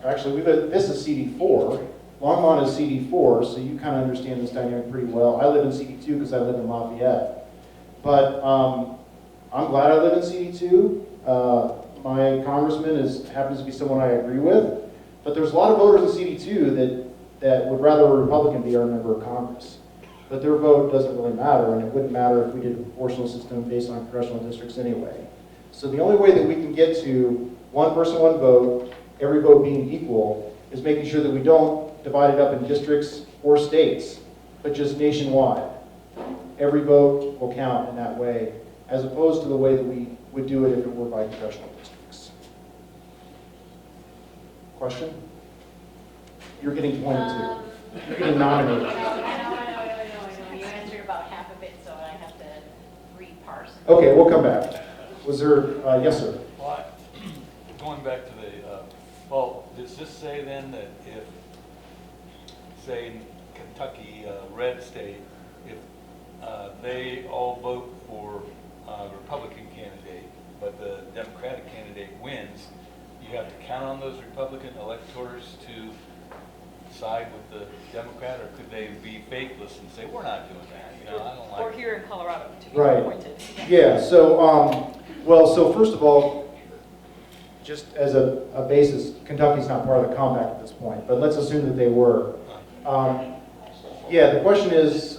Actually, this is CD4. Longmont is CD4, so you kind of understand this dynamic pretty well. I live in CD2 because I live in Lafayette. But I'm glad I live in CD2. My congressman happens to be someone I agree with, but there's a lot of voters in CD2 that would rather a Republican be our member of Congress. But their vote doesn't really matter, and it wouldn't matter if we did a proportional system based on congressional districts anyway. So the only way that we can get to one person, one vote, every vote being equal, is making sure that we don't divide it up in districts or states, but just nationwide. every vote will count in that way, as opposed to the way that we would do it if it were by congressional districts. Question? You're getting pointed to. You're getting nominated. I know. You answered about half of it, so I have to reparse. Okay, we'll come back. Was there, yes, sir? Well, going back to the, well, does this say then that if, say, in Kentucky, red state, if they all vote for a Republican candidate, but the Democratic candidate wins, you have to count on those Republican electors to side with the Democrat, or could they be faithless and say, we're not doing that, you know, I don't like Or it. here in Colorado, to be Right. appointed. Yeah, so, well, so first of all, just as a basis, Kentucky's not part of the compact at this point, but let's assume that they were. Yeah, the question is,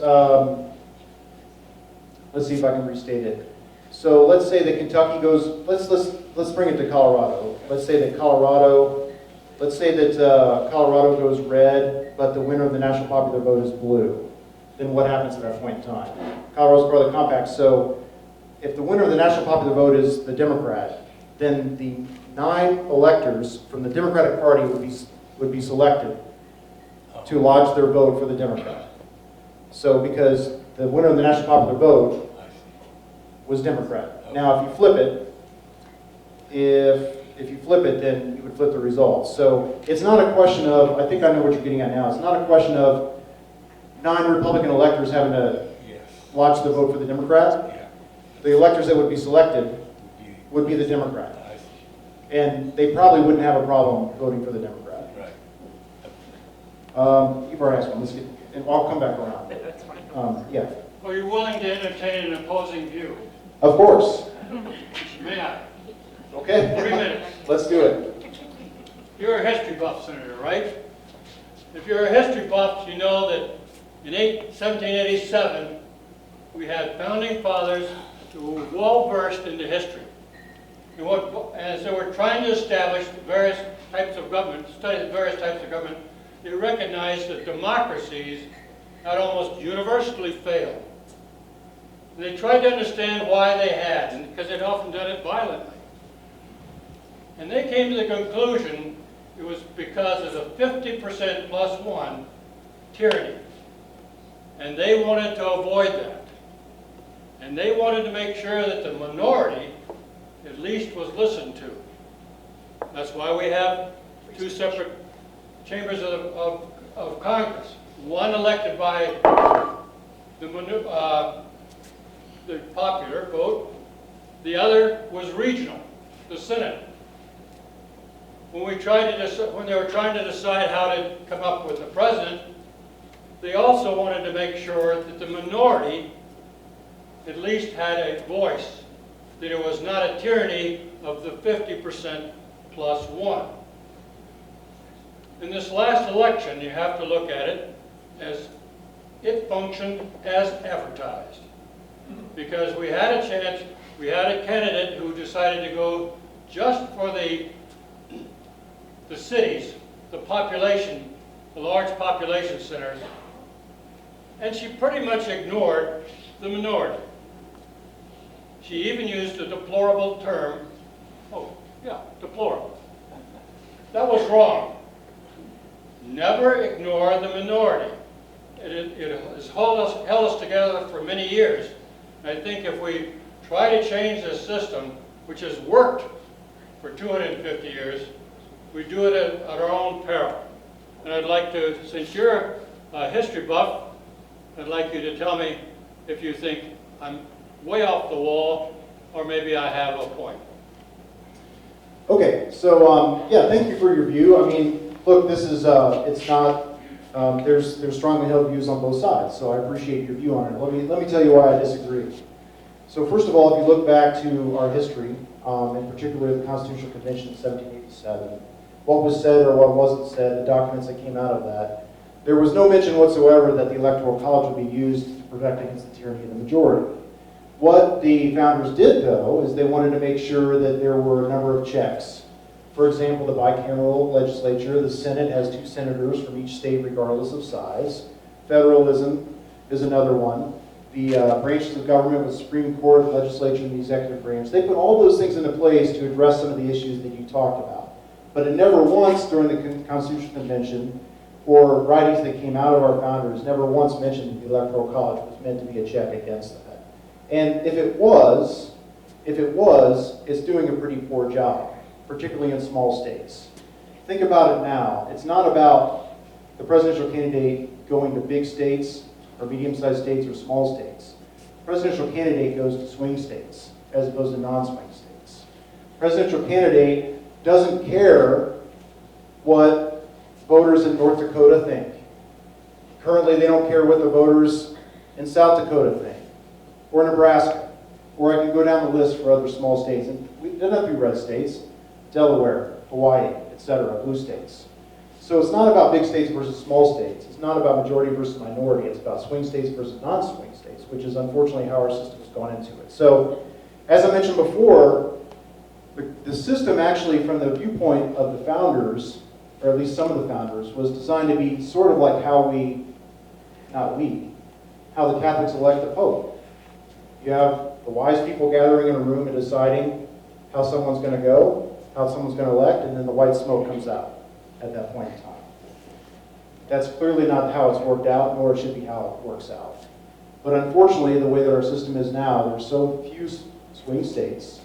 let's see if I can restate it. So let's say that Kentucky goes, let's bring it to Colorado. Let's say that Colorado goes red, but the winner of the national popular vote is blue. Then what happens at that point in time? Colorado's part of the compact, so if the winner of the national popular vote is the Democrat, then the 9 electors from the Democratic Party would be selected to lodge their vote for the Democrat. So because the winner of the national popular vote was Democrat. Now, if you flip it, then you would flip the results. So it's not a question of, I think I know what you're getting at now, it's not a question of 9 Republican electors having to lodge their vote for the Democrat. The electors that would be selected would be the Democrat. And they probably wouldn't have a problem voting for the Democrat. Right. You've already asked one, and I'll come back around. Yeah, Are you willing to entertain an opposing view? of course. May I? Okay. 3 minutes. Let's do it. You're a history buff, Senator, right? If you're a history buff, you know that in 1787, we had founding fathers who were well-versed into history. As they were trying to establish various types of government, study various types of government, they recognized that democracies had almost universally failed. And they tried to understand why they had, and because they'd often done it violently. And they came to the conclusion it was because of the 50% plus 1 tyranny. And they wanted to avoid that. And they wanted to make sure that the minority at least was listened to. That's why we have 2 separate chambers of Congress. One elected by the popular vote. The other was regional, the Senate. When they were trying to decide how to come up with the president, they also wanted to make sure that the minority at least had a voice, that it was not a tyranny of the 50% plus 1. In this last election, you have to look at it as it functioned as advertised. Because we had a chance, we had a candidate who decided to go just for the cities, the population, the large population centers, and she pretty much ignored the minority. She even used a deplorable term. Oh, yeah, deplorable. That was wrong. Never ignore the minority. It has held us together for many years. And I think if we try to change this system, which has worked for 250 years, we do it at our own peril. And I'd like to, since you're a history buff, I'd like you to tell me if you think I'm way off the wall, or maybe I have a point. Okay, so yeah, thank you for your view. I mean, look, this is, it's not, there's strongly held views on both sides, so I appreciate your view on it. Let me tell you why I disagree. So first of all, if you look back to our history, in particular the Constitutional Convention of 1787, what was said or what wasn't said, the documents that came out of that, there was no mention whatsoever that the Electoral College would be used to protect against the tyranny of the majority. What the founders did, though, is they wanted to make sure that there were a number of checks. For example, the bicameral legislature, the Senate has 2 senators from each state regardless of size. Federalism is another one. the branches of government with Supreme Court, legislature, and the executive branch. They put all those things into place to address some of the issues that you talked about. But it never once during the Constitutional Convention or writings that came out of our founders never once mentioned that the Electoral College was meant to be a check against that. And if it was, it's doing a pretty poor job, particularly in small states. Think about it now. It's not about the presidential candidate going to big states or medium-sized states or small states. The presidential candidate goes to swing states as opposed to non-swing states. The presidential candidate doesn't care what voters in North Dakota think. Currently, they don't care what the voters in South Dakota think, or Nebraska, or I can go down the list for other small states. And it doesn't have to be red states, Delaware, Hawaii, etc., blue states. So it's not about big states versus small states. It's not about majority versus minority. It's about swing states versus non-swing states, which is unfortunately how our system has gone into it. So, as I mentioned before, the system actually, from the viewpoint of the founders, or at least some of the founders, was designed to be sort of like how how the Catholics elect the Pope. You have the wise people gathering in a room and deciding how someone's going to go, how someone's going to elect, and then the white smoke comes out at that point in time. That's clearly not how it's worked out, nor it should be how it works out. But unfortunately, the way that our system is now, there's so few swing states,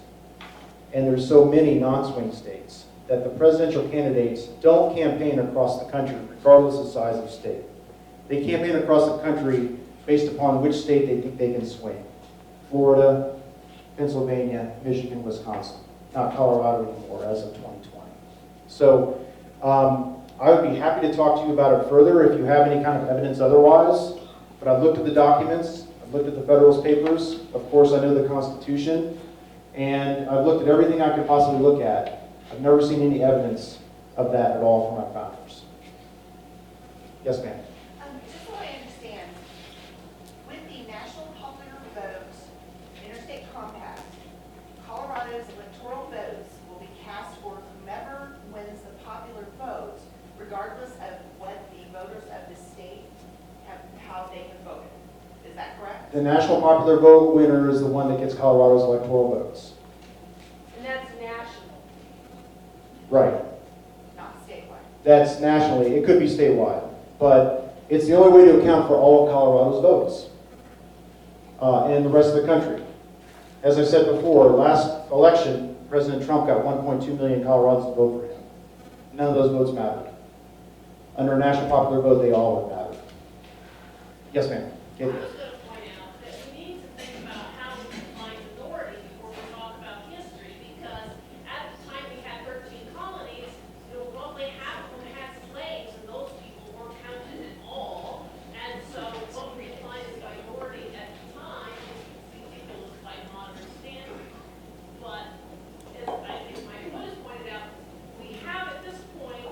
and there's so many non-swing states, that the presidential candidates don't campaign across the country, regardless of size of state. They campaign across the country based upon which state they think they can swing. Florida, Pennsylvania, Michigan, Wisconsin. Not Colorado anymore as of 2020. So I would be happy to talk to you about it further if you have any kind of evidence otherwise. But I've looked at the documents, I've looked at the Federalist Papers, of course I know the Constitution, and I've looked at everything I could possibly look at. I've never seen any evidence of that at all from my founders. Yes, ma'am. Just so I understand, with the National Popular Vote Interstate Compact, Colorado's electoral votes will be cast for whomever wins the popular vote, regardless of what the voters of the state have, how they have voted. Is that correct? The National Popular Vote winner is the one that gets Colorado's electoral votes. And that's national. Right. Not statewide. That's nationally. It could be statewide. But it's the only way to account for all of Colorado's votes and the rest of the country. As I said before, last election, President Trump got 1.2 million Coloradans to vote for him. None of those votes mattered. Under a national popular vote, they all would matter. Yes, ma'am. I was going to point out that we need to think about how we define minority before we talk about history, because at the time we had 13 colonies, roughly half of them had slaves, and those people weren't counted at all. And so what we define as minority at the time is ridiculous by modern standards. But as I think Mike Foote has pointed out, we have at this point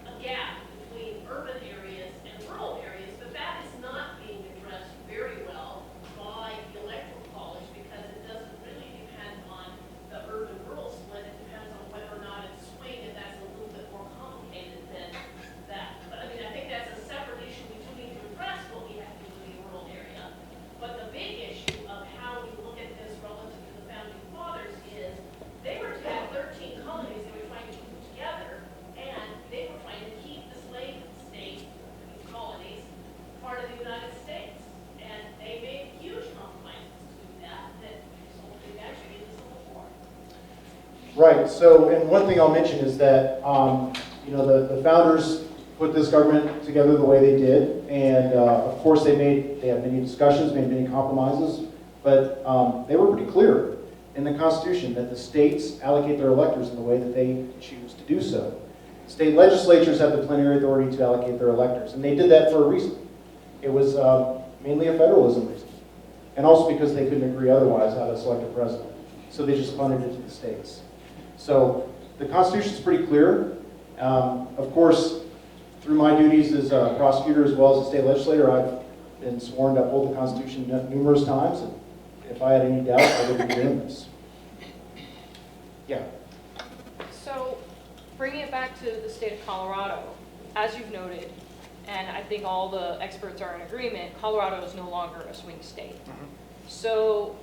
a gap between urban areas and rural areas, but that is not being addressed very well by the electoral college, because it doesn't really depend on the urban-rural split. It depends on whether or not it's swing, and that's a little bit more complicated than that. But I mean, I think that's a separate issue. We do need to address what we have to do in the rural area. But the big issue of how we look at this relative to the founding fathers is they were to have 13 colonies they were trying to put together, and they were trying to keep the slave state, colonies, part of the United States. And they made huge compromises to do that, that resulted actually in the Civil War. Right. So, and one thing I'll mention is that, the founders put this government together the way they did, and of course they had many discussions, made many compromises, but they were pretty clear in the Constitution that the states allocate their electors in the way that they choose to do so. State legislatures have the plenary authority to allocate their electors, and they did that for a reason. It was mainly a federalism reason, and also because they couldn't agree otherwise how to select a president. So they just funded it to the states. So the Constitution is pretty clear. Of course, through my duties as a prosecutor as well as a state legislator, I've been sworn to uphold the Constitution numerous times, and if I had any doubts, I would be doing this. Yeah. So, bringing it back to the state of Colorado, as you've noted, and I think all the experts are in agreement, Colorado is no longer a swing state. So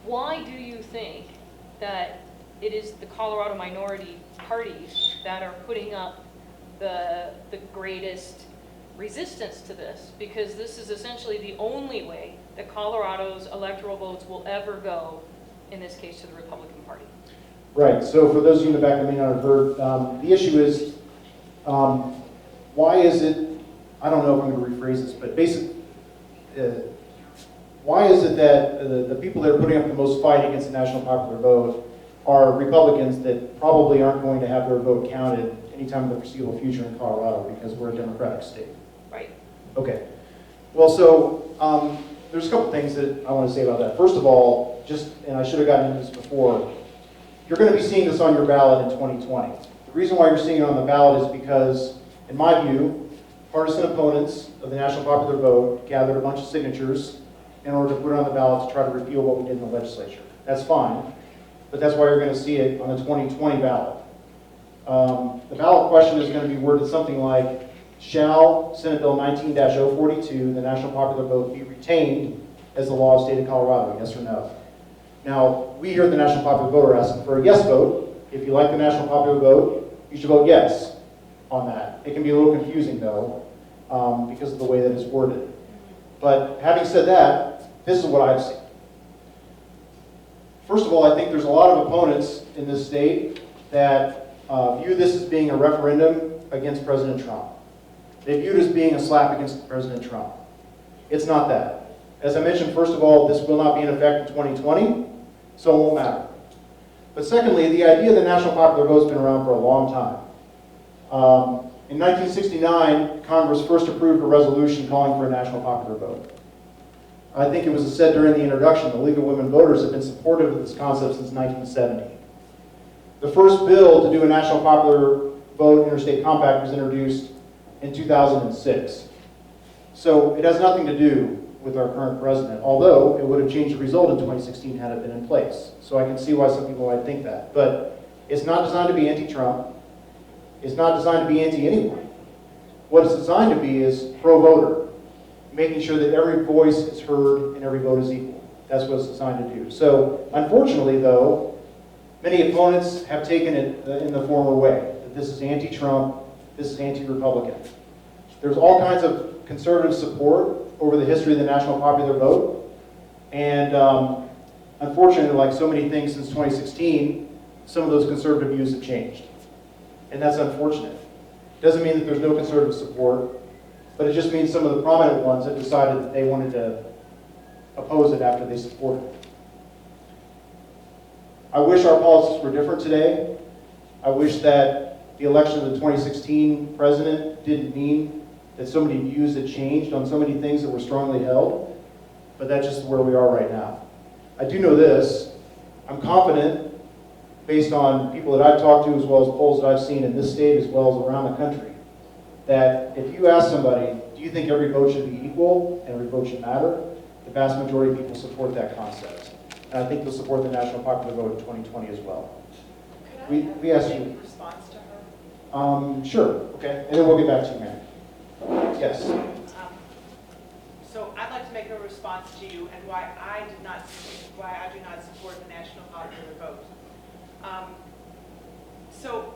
why do you think that it is the Colorado minority parties that are putting up the greatest resistance to this? Because this is essentially the only way that Colorado's electoral votes will ever go, in this case, to the Republican Party. Right, so for those of you in the back that may not have heard, the issue is, why is it, I don't know if I'm going to rephrase this, but basically, why is it that the people that are putting up the most fight against the national popular vote are Republicans that probably aren't going to have their vote counted anytime in the foreseeable future in Colorado because we're a Democratic state? Right. Okay. Well, so there's a couple things that I want to say about that. First of all, and I should have gotten into this before, you're going to be seeing this on your ballot in 2020. The reason why you're seeing it on the ballot is because, in my view, partisan opponents of the national popular vote gathered a bunch of signatures in order to put it on the ballot to try to repeal what we did in the legislature. That's fine, but that's why you're going to see it on the 2020 ballot. The ballot question is going to be worded something like, shall Senate Bill 19-042, the national popular vote, be retained as the law of the state of Colorado, yes or no? Now, we here at the National Popular Vote are asking for a yes vote. If you like the national popular vote, you should vote yes on that. It can be a little confusing, though, because of the way that it's worded. But having said that, this is what I've seen. First of all, I think there's a lot of opponents in this state that view this as being a referendum against President Trump. They view it as being a slap against President Trump. It's not that. As I mentioned, first of all, this will not be in effect in 2020, so it won't matter. But secondly, the idea of the national popular vote has been around for a long time. In 1969, Congress first approved a resolution calling for a national popular vote. I think it was said during the introduction, the League of Women Voters have been supportive of this concept since 1970. The first bill to do a national popular vote interstate compact was introduced in 2006. So it has nothing to do with our current president, although it would have changed the result in 2016 had it been in place. So I can see why some people might think that. But it's not designed to be anti-Trump. It's not designed to be anti-anyone. What it's designed to be is pro-voter, making sure that every voice is heard and every vote is equal. That's what it's designed to do. So unfortunately, though, many opponents have taken it in the former way, that this is anti-Trump, this is anti-Republican. There's all kinds of conservative support over the history of the national popular vote. And unfortunately, like so many things since 2016, some of those conservative views have changed. And that's unfortunate. Doesn't mean that there's no conservative support, but it just means some of the prominent ones have decided that they wanted to oppose it after they supported it. I wish our politics were different today. I wish that the election of the 2016 president didn't mean that so many views had changed on so many things that were strongly held, but that's just where we are right now. I do know this. I'm confident, based on people that I've talked to as well as polls that I've seen in this state as well as around the country, that if you ask somebody, do you think every vote should be equal and every vote should matter, the vast majority of people support that concept. And I think they'll support the national popular vote in 2020 as well. Could We asked make you. a response to her? Sure, okay, and then we'll get back to you, ma'am. Yes. So I'd like to make a response to you and why I do not support the national popular vote. So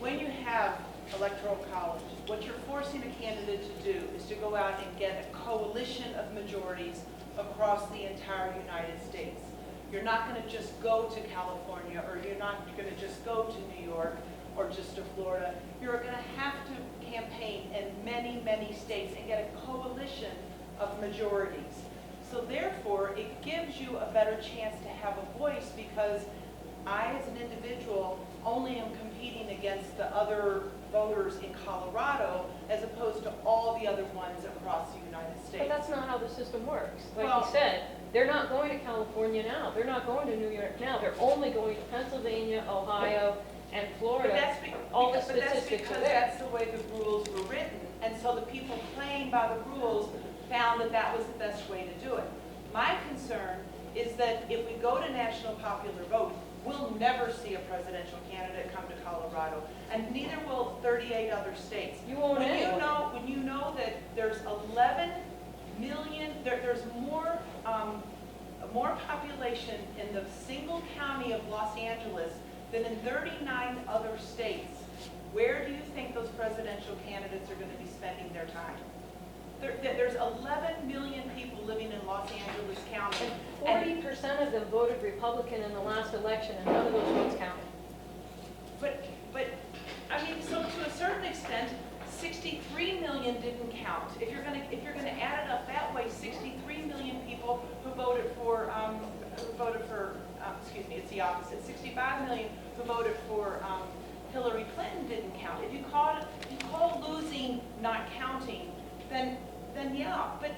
when you have electoral college, what you're forcing a candidate to do is to go out and get a coalition of majorities across the entire United States. You're not going to just go to California, or you're not going to just go to New York or just to Florida. You're going to have to campaign in many, many states and get a coalition of majorities. So therefore, it gives you a better chance to have a voice, because I, as an individual, only am competing against the other voters in Colorado as opposed to all the other ones across the United States. But that's not how the system works. Like Well, you said, they're not going to California now. They're not going to New York now. They're only going to Pennsylvania, Ohio, and Florida. But that's, All the but that's statistics are because there. that's the way the rules were written. And so the people playing by the rules found that that was the best way to do it. My concern is that if we go to national popular vote, we'll never see a presidential candidate come to Colorado, and neither will 38 other states. You won't anyway. When you know that there's 11 million, there's more population in the single county of Los Angeles than in 39 other states, where do you think those presidential candidates are going to be spending their time? There's 11 million people living in Los Angeles County. And 40% of them voted Republican in the last election, and none of those votes counted. But I mean, so to a certain extent, 63 million didn't count. If you're gonna add it up that way, 63 million people who voted for excuse me, it's the opposite. 65 million who voted for Hillary Clinton didn't count. If you call losing not counting, then yeah. But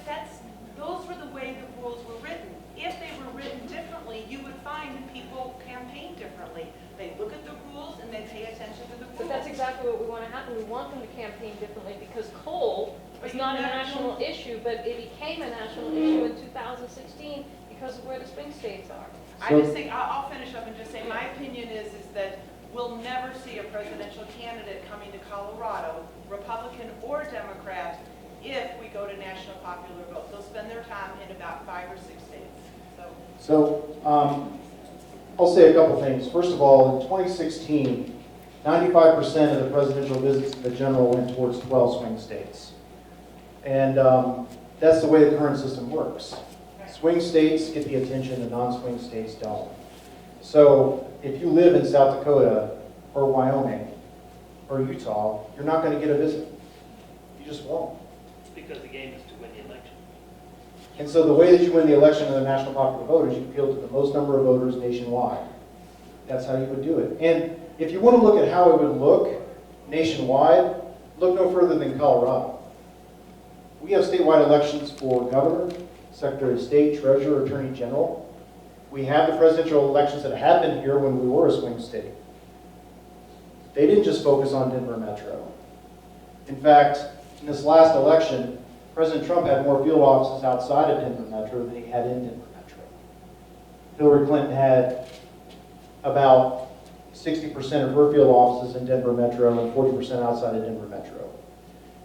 those were the way the rules were written. If they were written differently, you would find that people campaign differently. They look at the rules and they pay attention to the rules. But that's exactly what we want to happen. We want them to campaign differently because coal is not a national issue, but it became a national issue in 2016 because of where the swing states are. I just think, I'll finish up and just say, my opinion is that we'll never see a presidential candidate coming to Colorado, Republican or Democrat, if we go to national popular vote. They'll spend their time in about 5 or 6 states. So I'll say a couple things. First of all, in 2016, 95% of the presidential visits in the general went towards 12 swing states. And that's the way the current system works. Swing states get the attention and non-swing states don't. So if you live in South Dakota or Wyoming or Utah, you're not going to get a visit. You just won't. Because the game is to win the election. And so the way that you win the election in the national popular vote is you appeal to the most number of voters nationwide. That's how you would do it. And if you want to look at how it would look nationwide, look no further than Colorado. We have statewide elections for governor, secretary of state, treasurer, attorney general. We have the presidential elections that happened here when we were a swing state. They didn't just focus on Denver Metro. In fact, in this last election, President Trump had more field offices outside of Denver Metro than he had in Denver Metro. Hillary Clinton had about 60% of her field offices in Denver Metro and 40% outside of Denver Metro.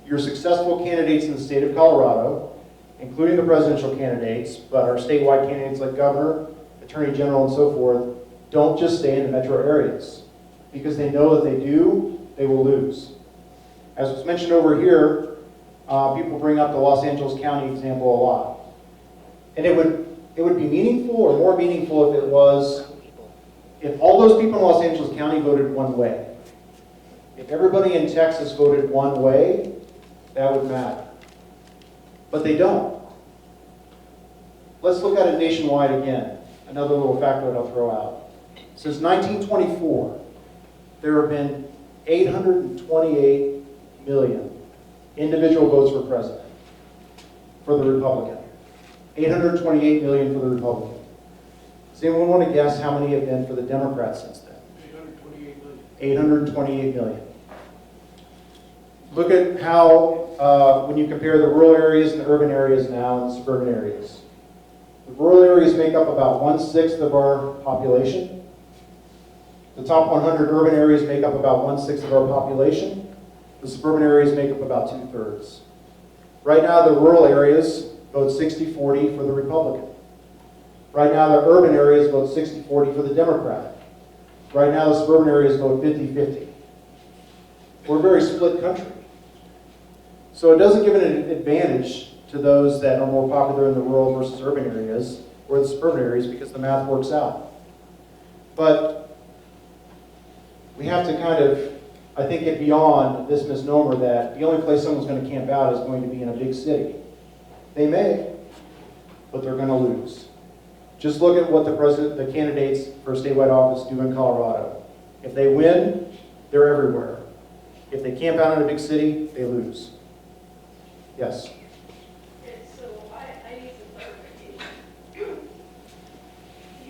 Your successful candidates in the state of Colorado, including the presidential candidates, but our statewide candidates like governor, attorney general, and so forth, don't just stay in the metro areas because they know that they do, they will lose. As was mentioned over here, people bring up the Los Angeles County example a lot. And it would be meaningful or more meaningful if all those people in Los Angeles County voted one way. If everybody in Texas voted one way, that would matter. But they don't. Let's look at it nationwide again. Another little factor that I'll throw out. Since 1924, there have been 828 million individual votes for president for the Republican. 828 million for the Republican. Does anyone want to guess how many have been for the Democrats since then? 828 million. 828 million. Look at how, when you compare the rural areas and the urban areas now and the suburban areas. The rural areas make up about 1/6 of our population. The top 100 urban areas make up about 1/6 of our population. The suburban areas make up about 2/3. Right now, the rural areas vote 60-40 for the Republican. Right now, the urban areas vote 60-40 for the Democrat. Right now, the suburban areas vote 50-50. We're a very split country. So it doesn't give an advantage to those that are more popular in the rural versus urban areas or the suburban areas because the math works out. But we have to kind of, I think, get beyond this misnomer that the only place someone's going to camp out is going to be in a big city. They may, but they're going to lose. Just look at what the candidates for a statewide office do in Colorado. If they win, they're everywhere. If they camp out in a big city, they lose. Yes? Okay, so I need some clarification.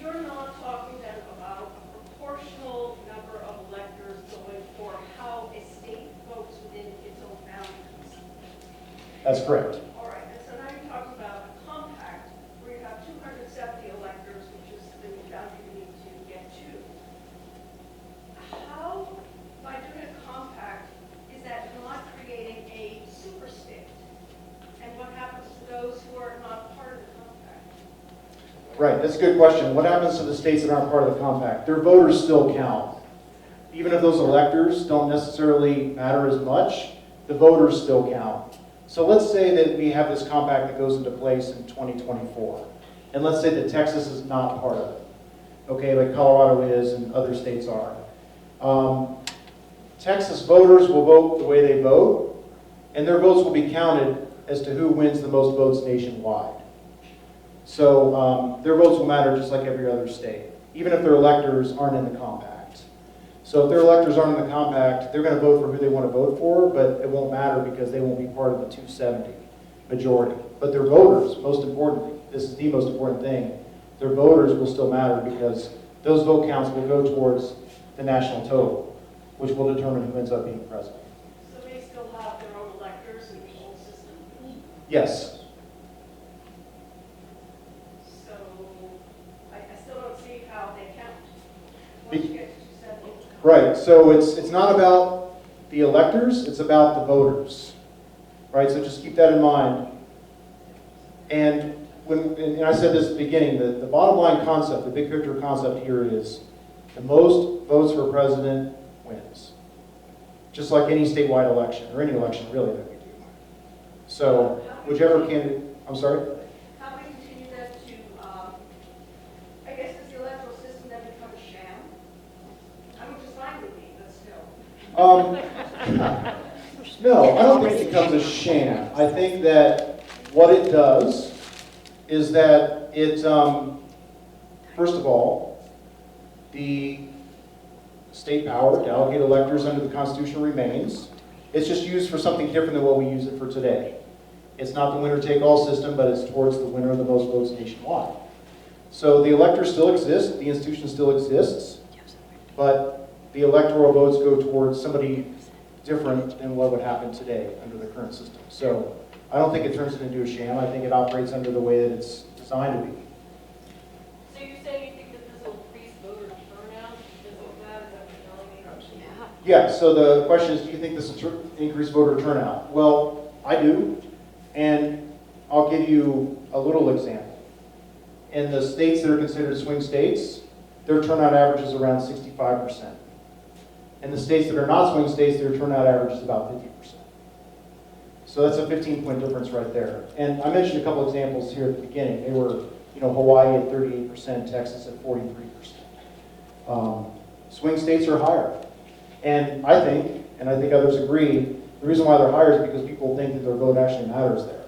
You're not talking then about a proportional number of electors going for how a state votes within its own boundaries. That's correct. All right, and so now you're talking about a compact where you have 270 electors, which is the boundary you need to get to. Right, that's a good question. What happens to the states that aren't part of the compact? Their voters still count. Even if those electors don't necessarily matter as much, the voters still count. So let's say that we have this compact that goes into place in 2024. And let's say that Texas is not part of it. Okay, like Colorado is and other states are. Texas voters will vote the way they vote, and their votes will be counted as to who wins the most votes nationwide. So their votes will matter just like every other state, even if their electors aren't in the compact. So if their electors aren't in the compact, they're going to vote for who they want to vote for, but it won't matter because they won't be part of the 270 majority. But their voters, most importantly, this is the most important thing, their voters will still matter because those vote counts will go towards the national total, which will determine who ends up being president. So they still have their own electors in the old system? Yes. So I still don't see how they count once you get to 270. Right, so it's not about the electors, it's about the voters. Right, so just keep that in mind. And and I said this at the beginning, the bottom line concept, the big picture concept here is the most votes for president wins. Just like any statewide election, or any election really that we do. So whichever candidate, I'm sorry? How do we continue that to, I guess, does the electoral system then become a sham? I mean, just fine with me, but still. No, I don't think it becomes a sham. I think that what it does is that it, first of all, the state power to allocate electors under the Constitution remains. It's just used for something different than what we use it for today. It's not the winner-take-all system, but it's towards the winner of the most votes nationwide. So the electors still exist, the institution still exists, but the electoral votes go towards somebody different than what would happen today under the current system. So I don't think it turns it into a sham. I think it operates under the way that it's designed to be. So you're saying you think that this will increase voter turnout because of that? Is that what you're telling me? Yeah, so the question is, do you think this will increase voter turnout? Well, I do, and I'll give you a little example. In the states that are considered swing states, their turnout average is around 65%. In the states that are not swing states, their turnout average is about 50%. So that's a 15-point difference right there. And I mentioned a couple examples here at the beginning. They were, Hawaii at 38%, Texas at 43%. Swing states are higher. And I think others agree, the reason why they're higher is because people think that their vote actually matters there.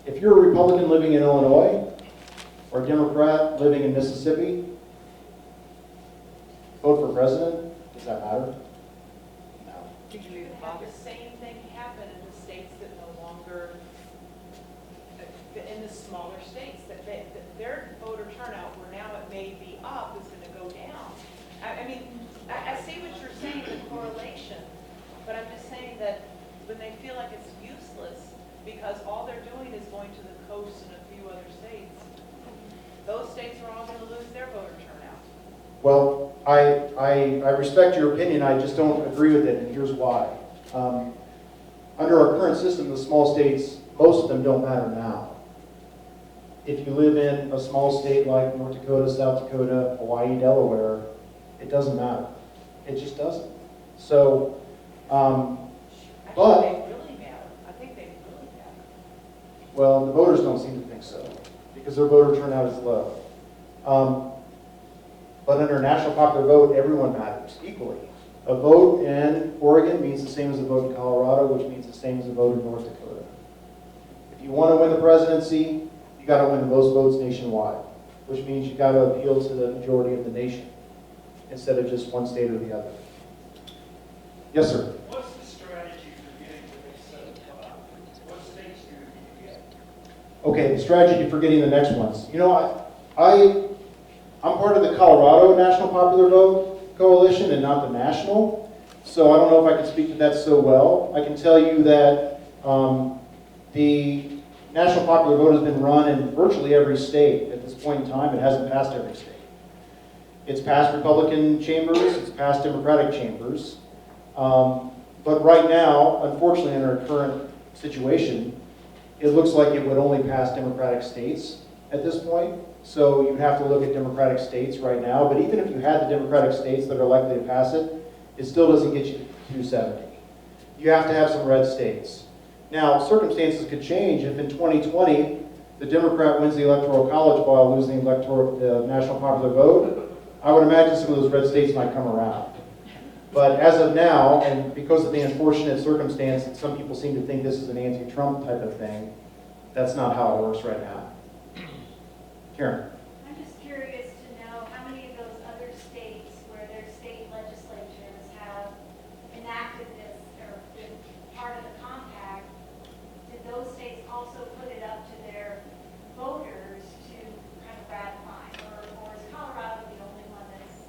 If you're a Republican living in Illinois, or a Democrat living in Mississippi, vote for president, does that matter? No. Have the same thing happen in the states that no longer, in the smaller states, that their voter turnout, where now it may be up, is going to go down. I mean, I see what you're saying, the correlation, but I'm just saying that when they feel like it's useless, because all they're doing is going to the coast and a few other states, those states are all going to lose their voter turnout. Well, I respect your opinion, I just don't agree with it, and here's why. Under our current system, the small states, most of them don't matter now. If you live in a small state like North Dakota, South Dakota, Hawaii, Delaware, it doesn't matter. It just doesn't. So, but... Actually, they really matter. I think they really matter. Well, the voters don't seem to think so, because their voter turnout is low. But under national popular vote, everyone matters equally. A vote in Oregon means the same as a vote in Colorado, which means the same as a vote in North Dakota. If you want to win the presidency, you got to win the most votes nationwide, which means you got to appeal to the majority of the nation instead of just one state or the other. Yes, sir. What's the strategy for getting to the 75? What states do you get? Okay, the strategy for getting the next ones. I'm part of the Colorado National Popular Vote Coalition and not the national, so I don't know if I can speak to that so well. I can tell you that the National Popular Vote has been run in virtually every state at this point in time. It hasn't passed every state. It's passed Republican chambers, it's passed Democratic chambers, but right now, unfortunately in our current situation, it looks like it would only pass Democratic states at this point. So you'd have to look at Democratic states right now, but even if you had the Democratic states that are likely to pass it, it still doesn't get you to 270. You have to have some red states. Now, circumstances could change if in 2020 the Democrat wins the Electoral College while losing the national popular vote. I would imagine some of those red states might come around. But as of now, and because of the unfortunate circumstance that some people seem to think this is an anti-Trump type of thing, that's not how it works right now. Karen. I'm just curious to know how many of those other states where their state legislatures have enacted this or been part of the compact, did those states also put it up to their voters to kind of ratify? Or is Colorado the only one that's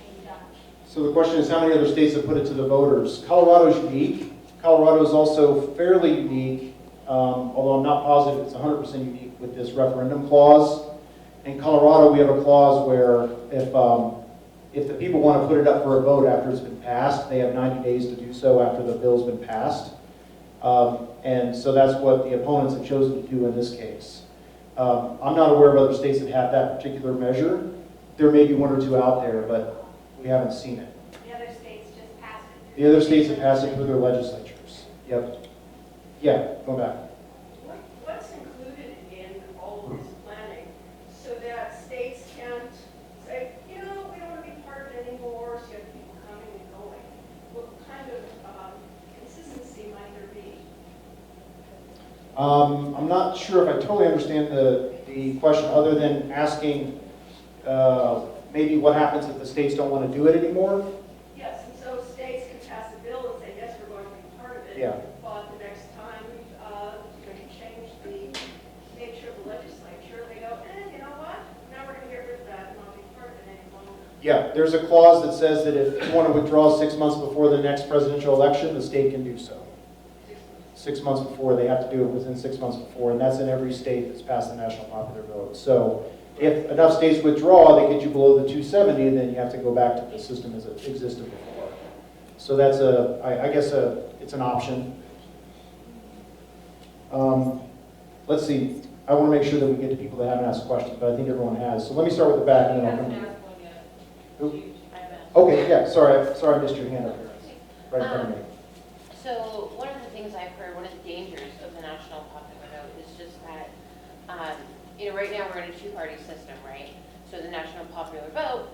being done? So the question is, how many other states have put it to the voters? Colorado is unique. Colorado is also fairly unique, although I'm not positive it's 100% unique with this referendum clause. In Colorado, we have a clause where if the people want to put it up for a vote after it's been passed, they have 90 days to do so after the bill's been passed. And so that's what the opponents have chosen to do in this case. I'm not aware of other states that have that particular measure. There may be one or two out there, but we haven't seen it. The other states just passed it. The other states have passed it through their legislatures. Yep. Yeah, go back. What's included in all of this planning so that states can't say, you know, we don't want to be part of it anymore, so you have people coming and going? What kind of consistency might there be? I'm not sure if I totally understand the question, other than asking maybe what happens if the states don't want to do it anymore? Yes, and so states can pass a bill and say, yes, we're going to be part of it. Yeah. But the next time they change the nature of the legislature, they go, you know what? Now we're going to get rid of that and not be part of it any longer. Yeah, there's a clause that says that if you want to withdraw 6 months before the next presidential election, the state can do so. 6 months before, they have to do it within 6 months before, and that's in every state that's passed the national popular vote. So if enough states withdraw, they get you below the 270, and then you have to go back to the system as it existed before. So that's I guess it's an option. Let's see. I want to make sure that we get to people that haven't asked questions, but I think everyone has. So let me start with the back, and then I'll come to you. Okay, yeah, sorry I missed your hand up here. Right in front of me. So one of the things I've heard, one of the dangers of the national popular vote is just that, right now we're in a two-party system, right? So the national popular vote,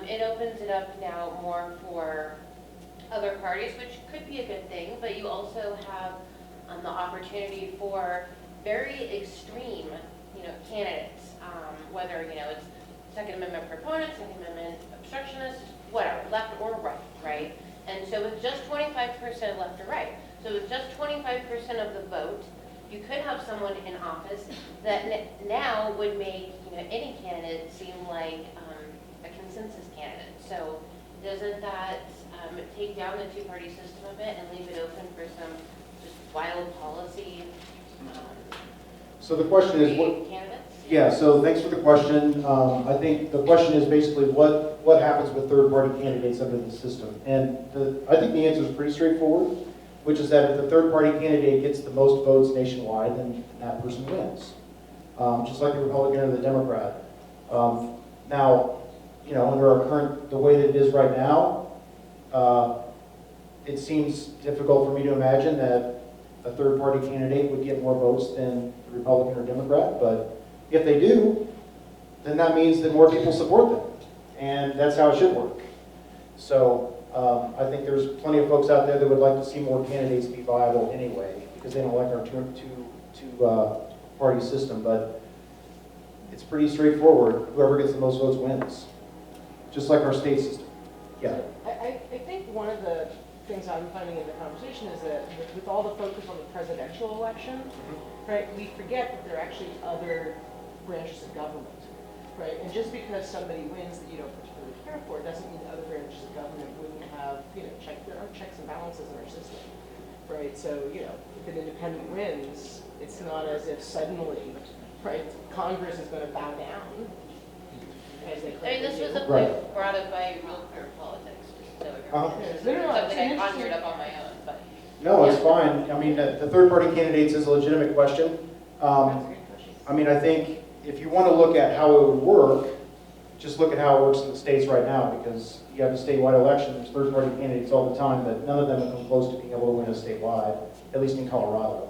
it opens it up now more for other parties, which could be a good thing, but you also have the opportunity for very extreme, candidates, whether, it's Second Amendment proponents, Second Amendment obstructionists, whatever, left or right? And so with just 25% left or right, so with just 25% of the vote, you could have someone in office that now would make any candidate seem like a consensus candidate. So doesn't that take down the two-party system a bit and leave it open for some just wild policy? So the question is what? Candidates? Yeah. So thanks for the question. I think the question is basically what happens with third-party candidates under the system, and I think the answer is pretty straightforward, which is that if the third-party candidate gets the most votes nationwide, then that person wins, just like the Republican or the Democrat. Now, under the way that it is right now, it seems difficult for me to imagine that a third-party candidate would get more votes than the Republican or Democrat, but if they do, then that means that more people support them, and that's how it should work. So I think there's plenty of folks out there that would like to see more candidates be viable anyway, because they don't like our two-party system, but it's pretty straightforward. Whoever gets the most votes wins, just like our state system. Yeah. I think one of the things I'm finding in the conversation is that with all the focus on the presidential election, right, we forget that there are actually other branches of government, right? And just because somebody wins that you don't particularly care for doesn't mean that other branches of government wouldn't have, there are checks and balances in our system, right? So, if an independent wins, it's not as if suddenly, right, Congress is going to bow down. This was a point brought up by Real Clear Politics, just so everyone knows. Something I conjured up on my own, but. No, it's fine. I mean, the third-party candidates is a legitimate question. I think if you want to look at how it would work, just look at how it works in the states right now, because you have a statewide election, there's third-party candidates all the time, but none of them have come close to being able to win a statewide, at least in Colorado.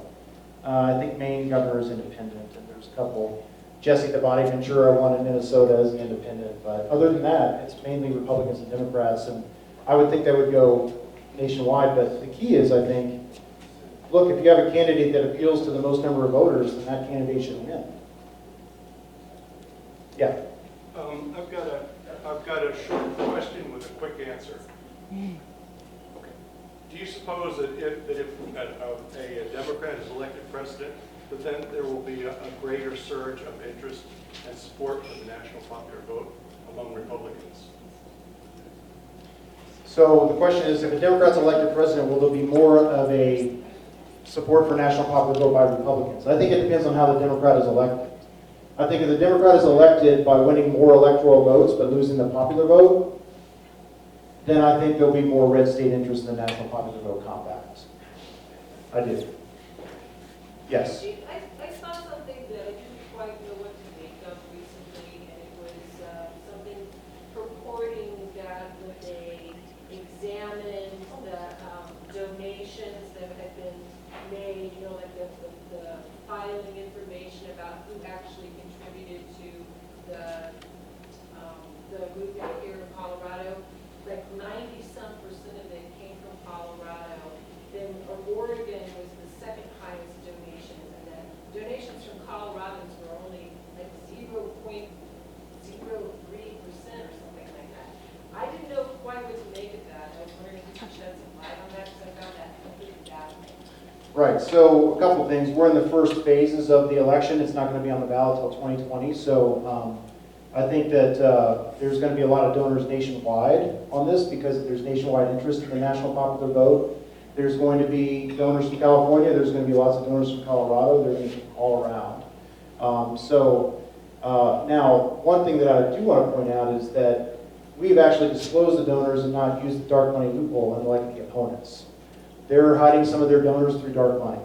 I think Maine governor is independent, and there's a couple. Jesse Tabati Ventura won in Minnesota as an independent, but other than that, it's mainly Republicans and Democrats, and I would think that would go nationwide, but the key is, I think, look, if you have a candidate that appeals to the most number of voters, then that candidate should win. Yeah. I've got a short question with a quick answer. Okay. Do you suppose that if a Democrat is elected president, that then there will be a greater surge of interest and support for the national popular vote among Republicans? So the question is, if a Democrat's elected president, will there be more of a support for national popular vote by Republicans? I think it depends on how the Democrat is elected. I think if the Democrat is elected by winning more electoral votes but losing the popular vote, then I think there'll be more red state interest in the national popular vote compact. I do. Yes. I saw something that I didn't quite know what to make of recently, and it was something purporting that when they examined the donations that had been made, you know, like the filing information about who actually contributed to the movement here in Colorado, like 90-some% of it came from Colorado. Then Oregon was the second highest donation, and then donations from Coloradans were only like 0.03% or something like that. I didn't know quite what to make of that. I was wondering if you could shed some light on that, because I found that completely baffling. Right, so a couple things. We're in the first phases of the election. It's not going to be on the ballot until 2020. So I think that there's going to be a lot of donors nationwide on this because there's nationwide interest in the national popular vote. There's going to be donors from California. There's going to be lots of donors from Colorado. They're going to be all around. Now, one thing that I do want to point out is that we've actually disclosed the donors and not used the dark money loophole unlike the opponents. They're hiding some of their donors through dark money.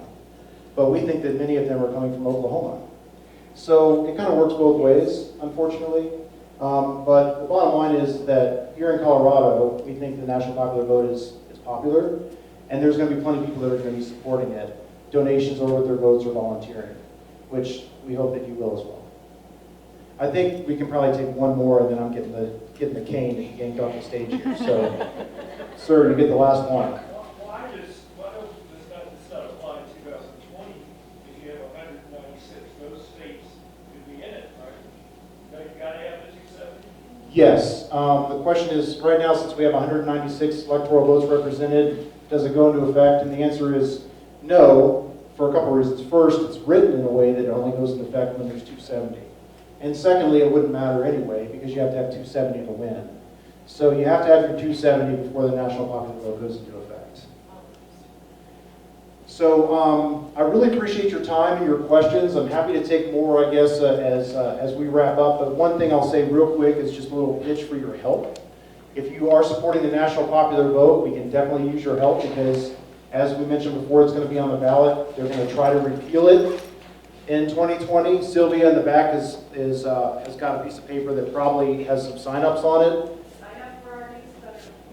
But we think that many of them are coming from Oklahoma. So it kind of works both ways, unfortunately. But the bottom line is that here in Colorado, we think the national popular vote is popular. And there's going to be plenty of people that are going to be supporting it. Donations or with their votes or volunteering, which we hope that you will as well. I think we can probably take one more and then I'm getting the cane that you yanked off the stage here. So, sir, you get the last one. Why does this not apply in 2020 if you have 196? Those states could be in it, right? You got to have the 270? Yes. The question is, right now, since we have 196 electoral votes represented, does it go into effect? And the answer is no, for a couple of reasons. First, it's written in a way that it only goes into effect when there's 270. And secondly, it wouldn't matter anyway because you have to have 270 to win. So you have to have your 270 before the national popular vote goes into effect. So I really appreciate your time and your questions. I'm happy to take more, I guess, as we wrap up. But one thing I'll say real quick is just a little pitch for your help. If you are supporting the national popular vote, we can definitely use your help because, as we mentioned before, it's going to be on the ballot. They're going to try to repeal it in 2020. Sylvia in the back has got a piece of paper that probably has some sign-ups on it. Sign up for our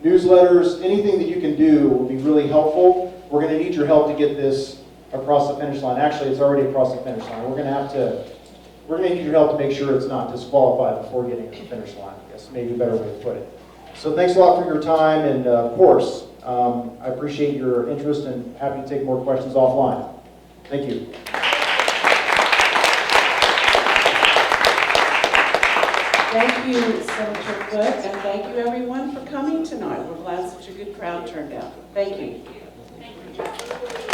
Newsletters, anything that you can do will be really helpful. We're going to need your help to get this across the finish line. Actually, it's already across the finish line. We're going to need your help to make sure it's not disqualified before getting to the finish line. I guess maybe a better way to put it. So thanks a lot for your time, and of course, I appreciate your interest and happy to take more questions offline. Thank you. Thank you, Senator Foote, and thank you everyone for coming tonight. We're glad such a good crowd turned out. Thank you. Thank you.